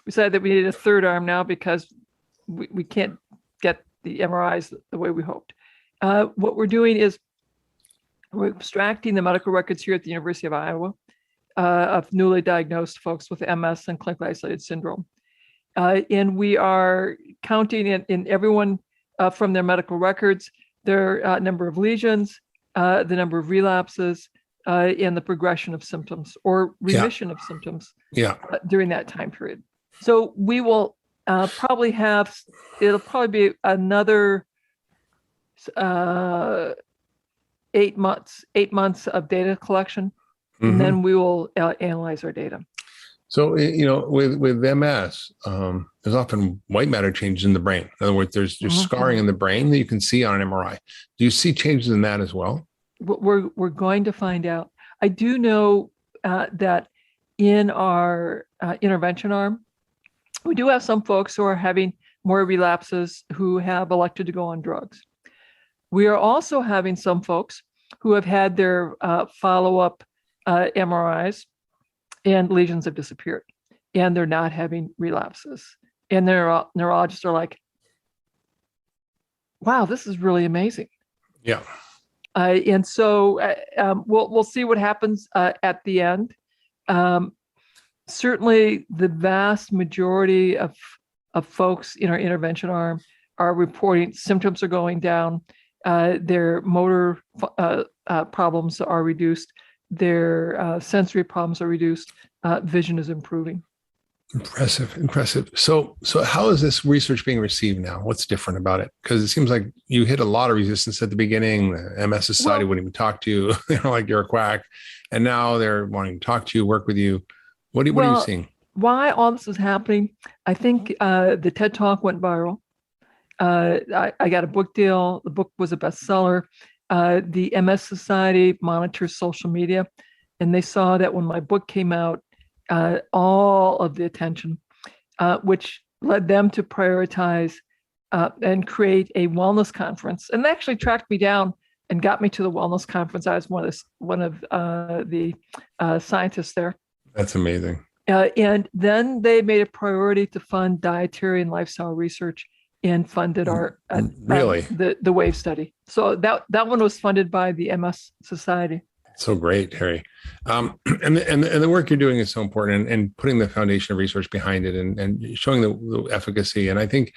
we decided that we needed a third arm now because we can't get the MRIs the way we hoped. What we're doing is we're extracting the medical records here at the University of Iowa of newly diagnosed folks with MS and clinically isolated syndrome. And we are counting in everyone from their medical records, their number of lesions, the number of relapses, and the progression of symptoms or remission of symptoms during that time period. So we will probably it'll probably be another 8 months of data collection, and then we will analyze our data. So, with MS, there's often white matter changes in the brain. In other words, there's scarring in the brain that you can see on an MRI. Do you see changes in that as well? We're going to find out. I do know that in our intervention arm, we do have some folks who are having more relapses who have elected to go on drugs. We are also having some folks who have had their follow-up MRIs and lesions have disappeared, and they're not having relapses. And their neurologists are like, wow, this is really amazing. Yeah. And so we'll see what happens at the end. Certainly, the vast majority of folks in our intervention arm are reporting symptoms are going down. Their motor problems are reduced. Their sensory problems are reduced. Vision is improving. Impressive. So how is this research being received now? What's different about it? Because it seems like you hit a lot of resistance at the beginning. The MS Society wouldn't even talk to you, like you're a quack. And now they're wanting to talk to you, work with you. What are you seeing? Why all this is happening, I think the TED Talk went viral. I got a book deal. The book was a bestseller. The MS Society monitors social media, and they saw that when my book came out, all of the attention, which led them to prioritize and create a wellness conference. And they actually tracked me down and got me to the wellness conference. I was one of the scientists there. That's amazing. And then they made a priority to fund dietary and lifestyle research and funded our the WAVE study. So that one was funded by the MS Society. So great, Harry. And the work you're doing is so important, and putting the foundation of research behind it and showing the efficacy. And I think,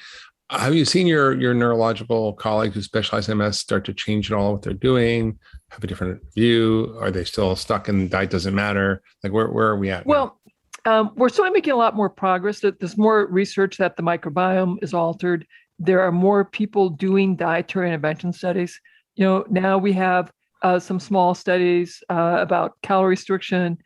have you seen your neurological colleagues who specialize in MS start to change at all what they're doing, have a different view? Are they still stuck in diet doesn't matter? Like where are we at? Well, we're certainly making a lot more progress. There's more research that the microbiome is altered. There are more people doing dietary intervention studies. Now we have some small studies about calorie restriction,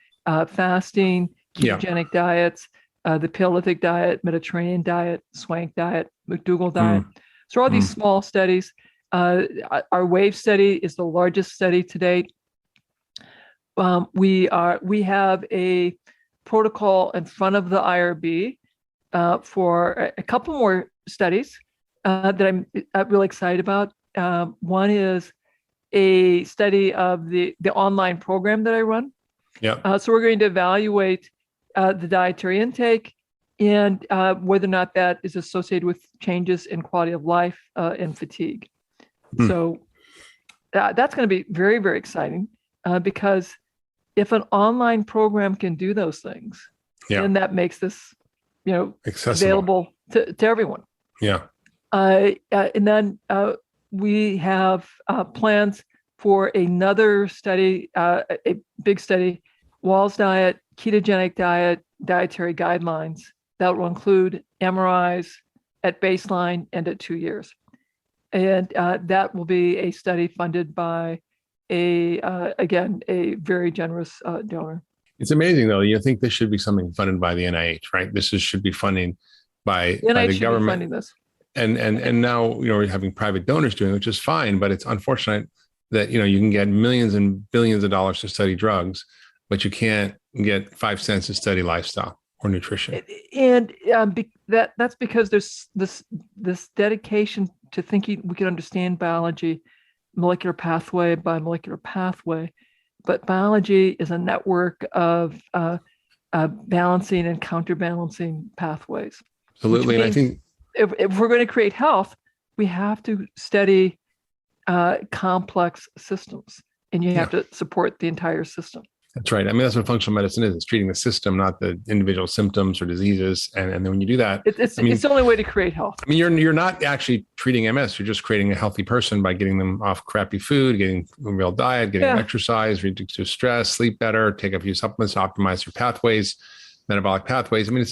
fasting, ketogenic diets, the Paleolithic diet, Mediterranean diet, Swank diet, McDougall diet. So all these small studies. Our WAVE study is the largest study to date. We have a protocol in front of the IRB for a couple more studies that I'm really excited about. One is a study of the online program that I run. Yeah. So we're going to evaluate the dietary intake and whether or not that is associated with changes in quality of life and fatigue. So that's going to be very, very exciting because if an online program can do those things, then that makes this, available to everyone. Yeah. And then we have plans for another study, a big study, Wall's diet, ketogenic diet, dietary guidelines that will include MRIs at baseline and at 2 years. And that will be a study funded by a very generous donor. It's amazing, though. You think this should be something funded by the NIH, right? Should be funding by the government. Funding this. And now, we're having private donors doing it, which is fine, but it's unfortunate that, you can get millions and billions of dollars to study drugs, but you can't get 5 cents to study lifestyle or nutrition. And that's because there's this dedication to thinking we can understand biology, molecular pathway by molecular pathway, but biology is a network of balancing and counterbalancing pathways. Absolutely. And I think if we're going to create health, we have to study complex systems, and you have to support the entire system. That's right. I mean, that's what functional medicine is. It's treating the system, not the individual symptoms or diseases. And then when you do that, it's the only way to create health. I mean, you're not actually treating MS. You're just creating a healthy person by getting them off crappy food, getting a real diet, getting exercise, reduce stress, sleep better, take a few supplements to optimize your pathways, metabolic pathways. I mean,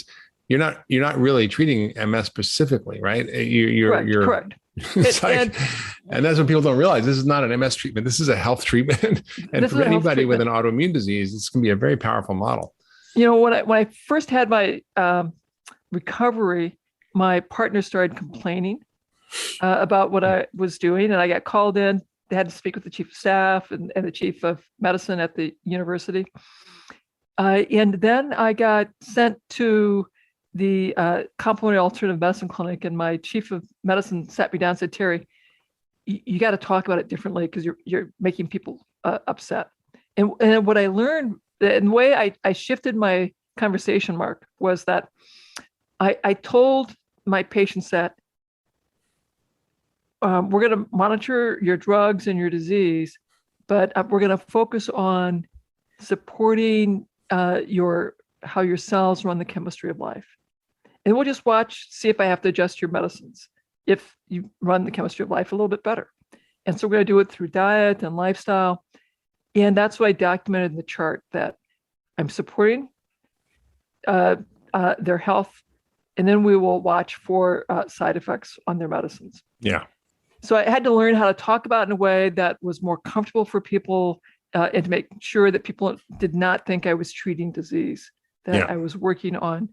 you're not really treating MS specifically, right? You're correct. And that's what people don't realize. This is not an MS treatment. This is a health treatment. And for anybody with an autoimmune disease, this can be a very powerful model. When I first had my recovery, my partner started complaining about what I was doing, and I got called in. They had to speak with the chief of staff and the chief of medicine at the university. And then I got sent to the complementary alternative medicine clinic, and my chief of medicine sat me down and said, "Terry, you got to talk about it differently because you're making people upset." And what I learned, and the way I shifted my conversation, Mark, was that I told my patients that we're going to monitor your drugs and your disease, but we're going to focus on supporting how your cells run the chemistry of life. And we'll just see if I have to adjust your medicines if you run the chemistry of life a little bit better. And so we're going to do it through diet and lifestyle. And that's what I documented in the chart, that I'm supporting their health. And then we will watch for side effects on their medicines. Yeah. So I had to learn how to talk about it in a way that was more comfortable for people and to make sure that people did not think I was treating disease, that I was working on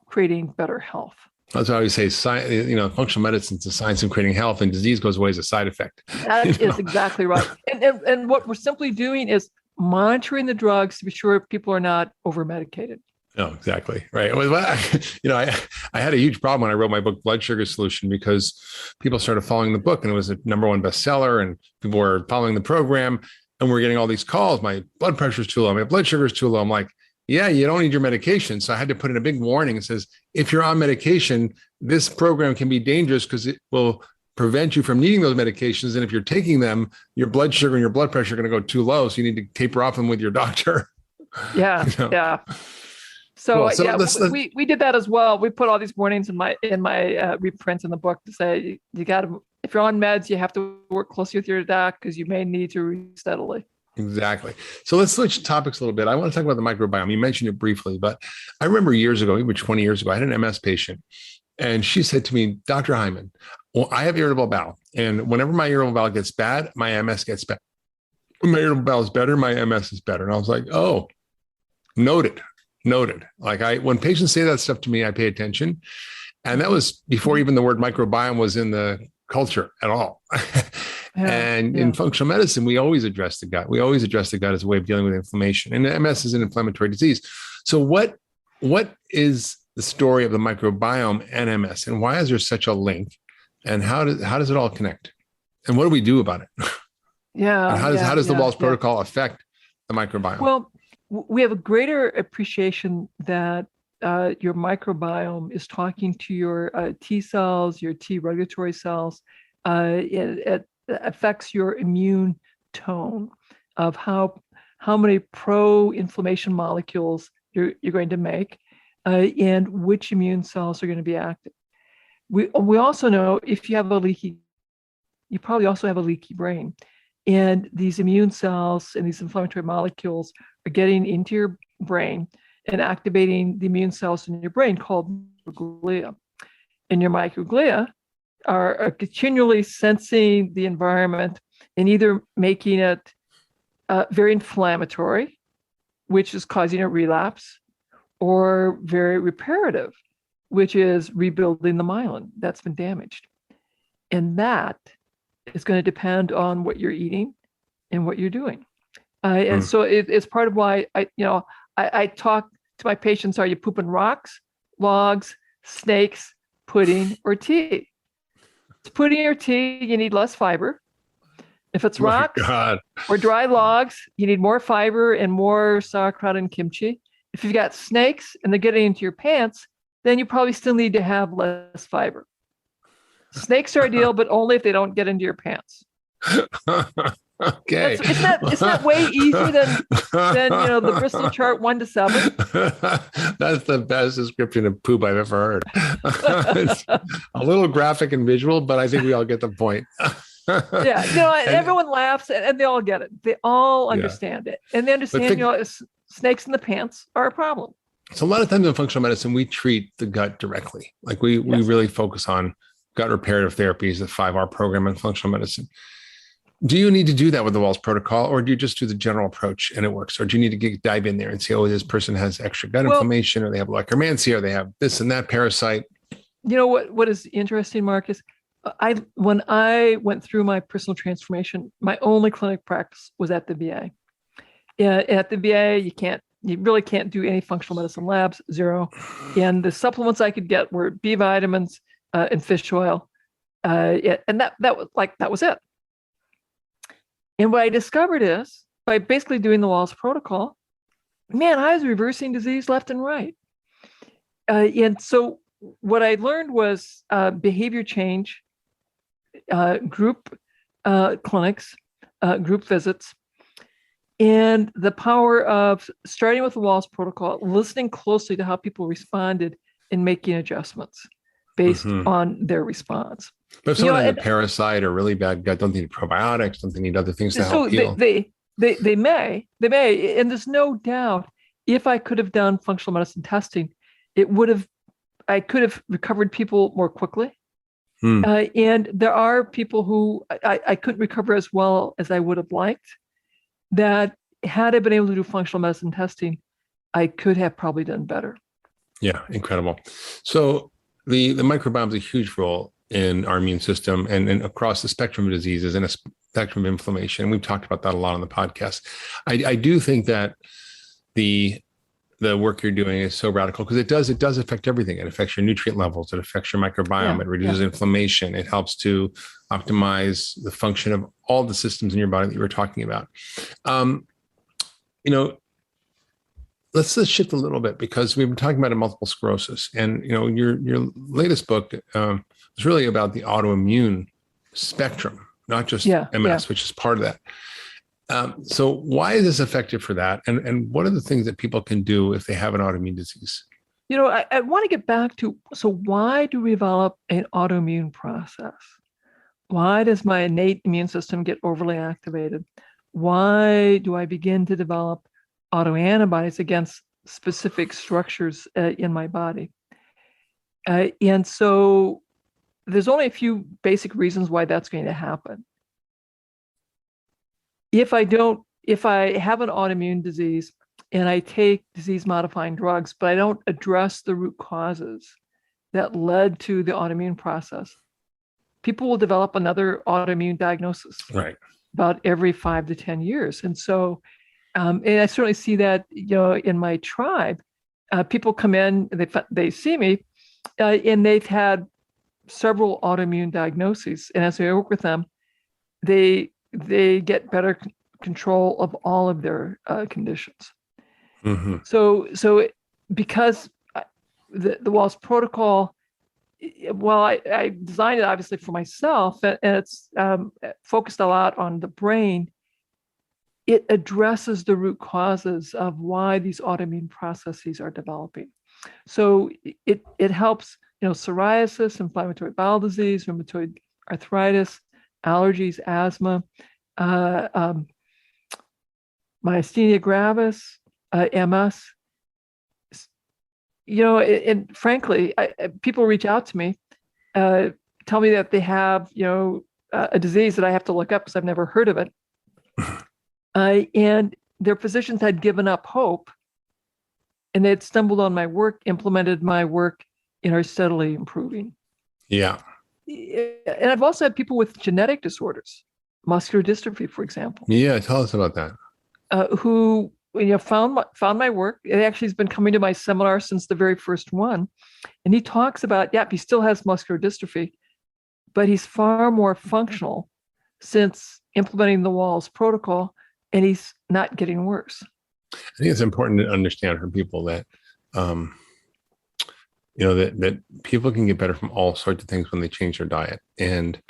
creating better health. That's what I always say. Functional medicine is the science of creating health, and disease goes away as a side effect. That is exactly right. And what we're simply doing is monitoring the drugs to be sure people are not over-medicated. No, exactly. Right. I had a huge problem when I wrote my book, Blood Sugar Solution, because people started following the book, and it was a #1 bestseller, and people were following the program, and we're getting all these calls. My blood pressure is too low. My blood sugar is too low. I'm like, yeah, you don't need your medication. So I had to put in a big warning. It says, if you're on medication, this program can be dangerous because it will prevent you from needing those medications. And if you're taking them, your blood sugar and your blood pressure are going to go too low. So you need to taper off them with your doctor. Yeah. Yeah. So, cool. We did that as well. We put all these warnings in my reprints in the book to say, you got to, if you're on meds, you have to work closely with your doc because you may need to read steadily. Exactly. So let's switch topics a little bit. I want to talk about the microbiome. You mentioned it briefly, but I remember years ago, even 20 years ago, I had an MS patient, and she said to me, "Dr. Hyman, Well, I have irritable bowel, and whenever my irritable bowel gets bad, my MS gets bad. When my irritable bowel is better, my MS is better. And I was like, oh, noted. Like when patients say that stuff to me, I pay attention. And that was before even the word microbiome was in the culture at all. And in functional medicine, we always address the gut. We always address the gut as a way of dealing with inflammation. And MS is an inflammatory disease. So what is the story of the microbiome and MS, and why is there such a link? And how does it all connect? And what do we do about it? Yeah. And how does the Walls protocol affect the microbiome? Well, we have a greater appreciation that your microbiome is talking to your T cells, your T regulatory cells. It affects your immune tone of how many pro-inflammation molecules you're going to make, and which immune cells are going to be active. We also know if you probably also have a leaky brain, and these immune cells and these inflammatory molecules are getting into your brain and activating the immune cells in your brain called microglia. And your microglia are continually sensing the environment and either making it very inflammatory, which is causing a relapse, or very reparative, which is rebuilding the myelin that's been damaged. And that is going to depend on what you're eating and what you're doing. And so it's part of why I talk to my patients: are you pooping rocks, logs, snakes, pudding, or tea? If it's pudding or tea, you need less fiber. If it's rocks or dry logs, you need more fiber and more sauerkraut and kimchi. If you've got snakes and they're getting into your pants, then you probably still need to have less fiber. Snakes are ideal, but only if they don't get into your pants. Okay. It's not way easier than the Bristol chart 1 to 7. That's the best description of poop I've ever heard. It's a little graphic and visual, but I think we all get the point. Everyone laughs and they all get it. They all understand it, and they understand snakes in the pants are a problem. So a lot of times in functional medicine, we treat the gut directly. Like we really focus on gut reparative therapies, the 5R program in functional medicine. Do you need to do that with the Walls protocol, or do you just do the general approach and it works? Or do you need to dive in there and say, oh, this person has extra gut inflammation, or they have Lacrimansia, or they have this and that parasite? You know what is interesting, Marcus? When I went through my personal transformation, my only clinic practice was at the VA. At the VA, you really can't do any functional medicine labs, zero. And the supplements I could get were B vitamins and fish oil, and that was it. And what I discovered is, by basically doing the Walls protocol, man, I was reversing disease left and right. And so what I learned was behavior change, group clinics, group visits, and the power of starting with the Walls protocol, listening closely to how people responded and making adjustments based on their response. But if someone has a parasite or really bad gut, don't need probiotics, don't they need other things to help heal? They may, and there's no doubt if I could have done functional medicine testing, I could have recovered people more quickly. And there are people who I couldn't recover as well as I would have liked, that had I been able to do functional medicine testing, I could have probably done better. Yeah, incredible. So the microbiome is a huge role in our immune system and across the spectrum of diseases and a spectrum of inflammation. We've talked about that a lot on the podcast. I do think that the work you're doing is so radical because it does affect everything. It affects your nutrient levels. It affects your microbiome. It reduces inflammation. It helps to optimize the function of all the systems in your body that you were talking about. Let's just shift a little bit because we've been talking about multiple sclerosis, and your latest book is really about the autoimmune spectrum, not just MS, which is part of that. So why is this effective for that? And what are the things that people can do if they have an autoimmune disease? I want to get back to, so why do we develop an autoimmune process? Why does my innate immune system get overly activated? Why do I begin to develop autoantibodies against specific structures in my body? And so there's only a few basic reasons why that's going to happen. If I have an autoimmune disease and I take disease modifying drugs, but I don't address the root causes that led to the autoimmune process, people will develop another autoimmune diagnosis about every 5 to 10 years. And so, and I certainly see that, in my tribe, people come in, they see me, and they've had several autoimmune diagnoses. And as I work with them, they get better control of all of their conditions. Mm-hmm. So because the Wahls protocol, well, I designed it obviously for myself, and it's focused a lot on the brain. It addresses the root causes of why these autoimmune processes are developing. So it helps, psoriasis, inflammatory bowel disease, rheumatoid arthritis, allergies, asthma, myasthenia gravis, MS. And frankly, people reach out to me, tell me that they have, a disease that I have to look up because I've never heard of it. And their physicians had given up hope, and they had stumbled on my work, implemented my work, and are steadily improving. Yeah. And I've also had people with genetic disorders, muscular dystrophy, for example. Yeah, tell us about that. Who found my work. It actually has been coming to my seminar since the very first one. And he talks about, he still has muscular dystrophy, but he's far more functional since implementing the Wahls protocol, and he's not getting worse. I think it's important to understand for people that, that people can get better from all sorts of things when they change their diet. And,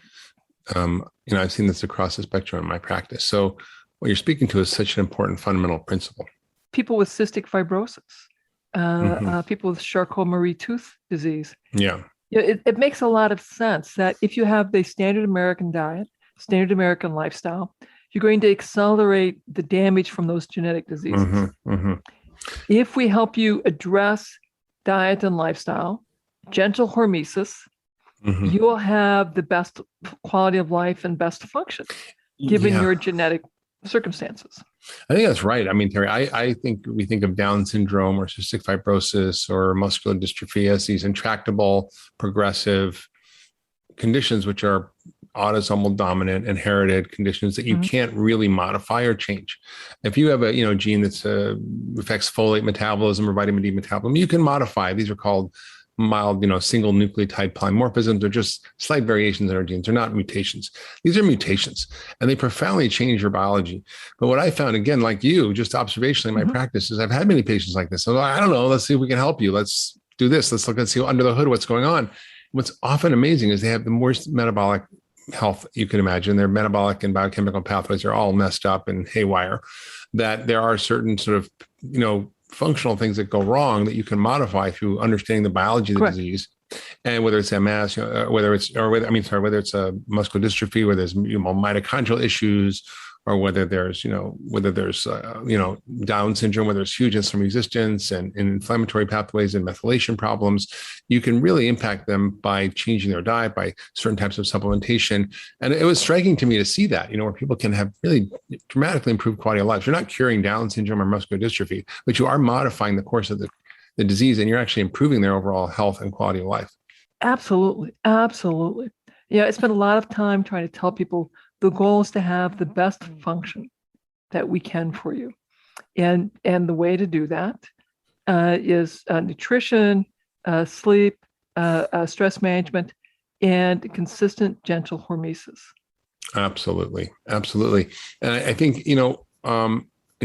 I've seen this across the spectrum in my practice. So what you're speaking to is such an important fundamental principle. People with cystic fibrosis, people with Charcot-Marie Tooth disease. Yeah. It makes a lot of sense that if you have the standard American diet, standard American lifestyle, you're going to accelerate the damage from those genetic diseases. Mm-hmm, mm-hmm. If we help you address diet and lifestyle, gentle hormesis, you will have the best quality of life and best function, given your genetic circumstances. I think that's right. I mean, Terry, I think we think of Down syndrome or cystic fibrosis or muscular dystrophy as these intractable, progressive conditions, which are autosomal dominant, inherited conditions that you can't really modify or change. If you have a gene that affects folate metabolism or vitamin D metabolism, you can modify. These are called mild, single nucleotide polymorphisms. They're just slight variations in our genes. They're not mutations. These are mutations, and they profoundly change your biology. But what I found, again, like you, just observationally in my practice, is I've had many patients like this. So I don't know. Let's see if we can help you. Let's do this. Let's see under the hood what's going on. What's often amazing is they have the worst metabolic health you can imagine. Their metabolic and biochemical pathways are all messed up and haywire. That there are certain sort of functional things that go wrong that you can modify through understanding the biology of the disease, and whether it's MS, whether it's a muscular dystrophy, where there's mitochondrial issues, or whether there's Down syndrome, where there's huge insulin resistance and inflammatory pathways and methylation problems. You can really impact them by changing their diet, by certain types of supplementation. And it was striking to me to see that, where people can have really dramatically improved quality of life. You're not curing Down syndrome or muscular dystrophy, but you are modifying the course of the disease, and you're actually improving their overall health and quality of life. Absolutely. Absolutely. I spent a lot of time trying to tell people the goal is to have the best function that we can for you. And the way to do that is nutrition, sleep, stress management, and consistent, gentle hormesis. Absolutely. Absolutely. And I think, in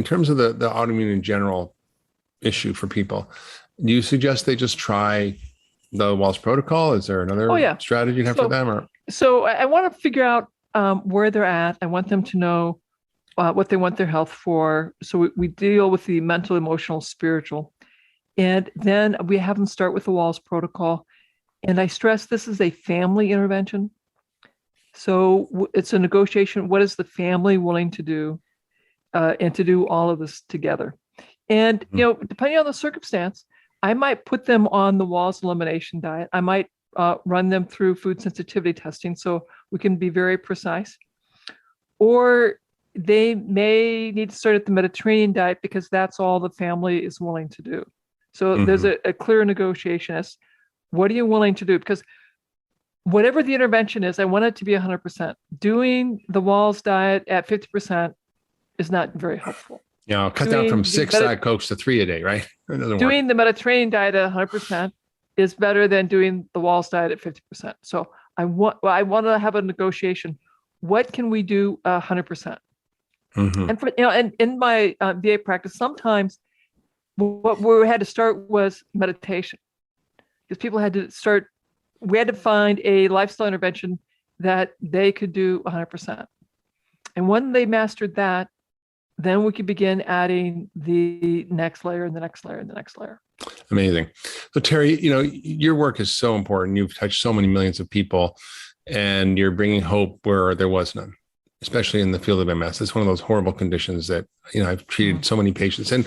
terms of the autoimmune in general issue for people, do you suggest they just try the Wahls protocol? Is there another strategy you have for them? So I want to figure out where they're at. I want them to know what they want their health for. So we deal with the mental, emotional, spiritual. And then we have them start with the Wahls protocol. And I stress this is a family intervention. So it's a negotiation. What is the family willing to do? And to do all of this together. And, depending on the circumstance, I might put them on the Wahls elimination diet. I might run them through food sensitivity testing so we can be very precise. Or they may need to start at the Mediterranean diet because that's all the family is willing to do. So there's a clear negotiation as what are you willing to do? Because whatever the intervention is, I want it to be 100%. Doing the Walls diet at 50% is not very helpful. Yeah, cut down from 6 Diet Cokes to 3 a day, right? Doing the Mediterranean diet at 100% is better than doing the Walls diet at 50%. So I want to have a negotiation. What can we do 100%? And for, and in my VA practice, sometimes what we had to start was meditation, because people had to start. We had to find a lifestyle intervention that they could do 100%. And when they mastered that, then we could begin adding the next layer and the next layer and the next layer. Amazing. So Terry, your work is so important. You've touched so many millions of people, and you're bringing hope where there was none, especially in the field of MS. It's one of those horrible conditions that, I've treated so many patients, and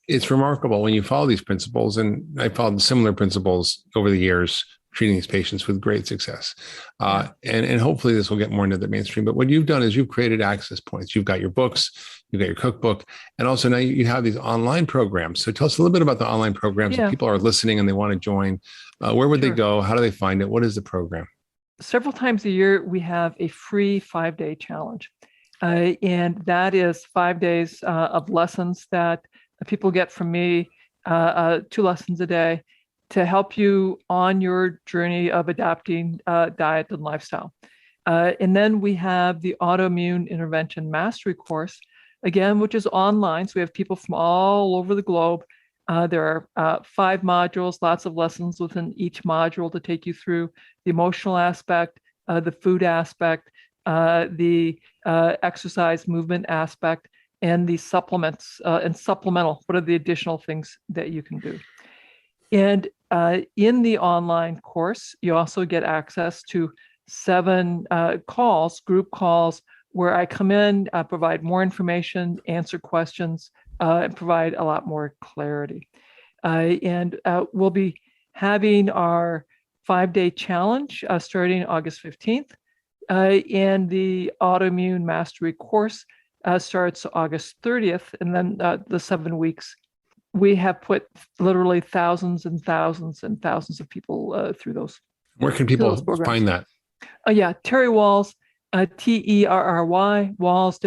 it's remarkable when you follow these principles. And I followed similar principles over the years, treating these patients with great success. And hopefully this will get more into the mainstream. But what you've done is you've created access points. You've got your books, you've got your cookbook, and also now you have these online programs. So tell us a little bit about the online programs. If people are listening and they want to join, where would they go? How do they find it? What is the program? Several times a year, we have a free 5-day challenge. And that is 5 days of lessons that people get from me, 2 lessons a day, to help you on your journey of adapting diet and lifestyle. And then we have the Autoimmune Intervention Mastery course, again, which is online. So we have people from all over the globe. There are 5 modules, lots of lessons within each module to take you through the emotional aspect, the food aspect, the exercise movement aspect, and the supplements and supplemental. What are the additional things that you can do? And in the online course, you also get access to 7 calls, group calls, where I come in, provide more information, answer questions, and provide a lot more clarity. And we'll be having our 5-day challenge starting August 15th. And the Autoimmune Mastery course starts August 30th. And then the 7 weeks, we have put literally thousands and thousands and thousands of people through those. Where can people find that? Terry Wahls, Terry, Wahls,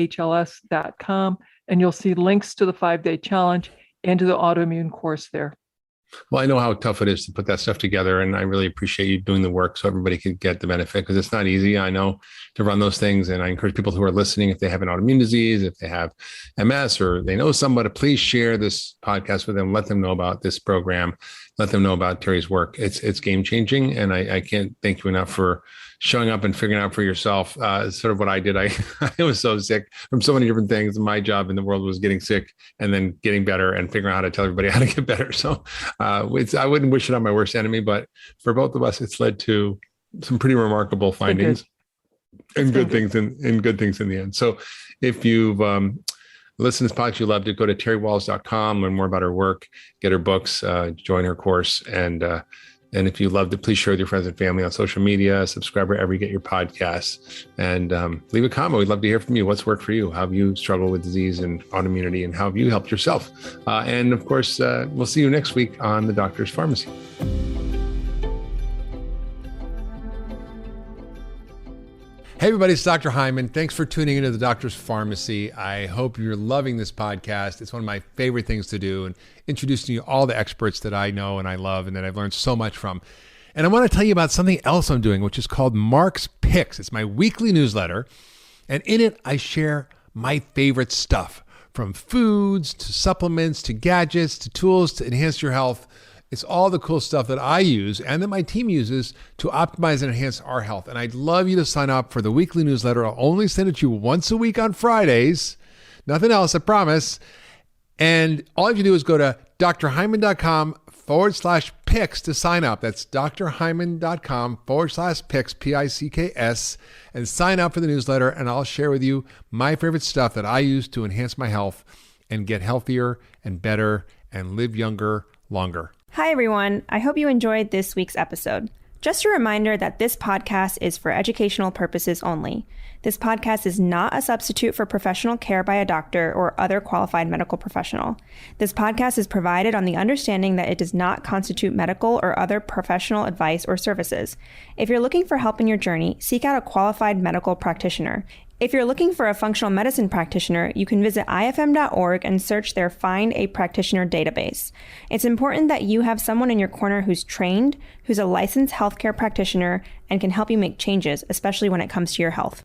WAHLS.com. And you'll see links to the 5-day challenge and to the autoimmune course there. Well, I know how tough it is to put that stuff together, and I really appreciate you doing the work so everybody can get the benefit, because it's not easy, I know, to run those things. And I encourage people who are listening, if they have an autoimmune disease, if they have MS, or they know somebody, please share this podcast with them. Let them know about this program. Let them know about Terry's work. It's game changing, and I can't thank you enough for showing up and figuring out for yourself. It's sort of what I did. I was so sick from so many different things. My job in the world was getting sick and then getting better and figuring out how to tell everybody how to get better. So I wouldn't wish it on my worst enemy, but for both of us, it's led to some pretty remarkable findings and good things in the end. So if you've listened to this podcast, you loved it, go to terrywalls.com, learn more about her work, get her books, join her course, and if you loved it, please share with your friends and family on social media, subscribe wherever you get your podcasts, and leave a comment. We'd love to hear from you. What's worked for you? How have you struggled with disease and autoimmunity, and how have you helped yourself? And of course, we'll see you next week on The Doctor's Pharmacy. Hey everybody, it's Dr. Hyman. Thanks for tuning into The Doctor's Pharmacy. I hope you're loving this podcast. It's one of my favorite things to do, and introducing you to all the experts that I know and I love and that I've learned so much from. And I want to tell you about something else I'm doing, which is called Mark's Picks. It's my weekly newsletter, and in it I share my favorite stuff, from foods to supplements to gadgets to tools to enhance your health. It's all the cool stuff that I use and that my team uses to optimize and enhance our health. And I'd love you to sign up for the weekly newsletter. I'll only send it to you once a week on Fridays. Nothing else, I promise. And all you have to do is go to drhyman.com/picks to sign up. That's drhyman.com/picks, P-I-C-K-S, and sign up for the newsletter. And I'll share with you my favorite stuff that I use to enhance my health and get healthier and better and live younger, longer. Hi, everyone. I hope you enjoyed this week's episode. Just a reminder that this podcast is for educational purposes only. This podcast is not a substitute for professional care by a doctor or other qualified medical professional. This podcast is provided on the understanding that it does not constitute medical or other professional advice or services. If you're looking for help in your journey, seek out a qualified medical practitioner. If you're looking for a functional medicine practitioner, you can visit ifm.org and search their Find a Practitioner database. It's important that you have someone in your corner who's trained, who's a licensed healthcare practitioner, and can help you make changes, especially when it comes to your health.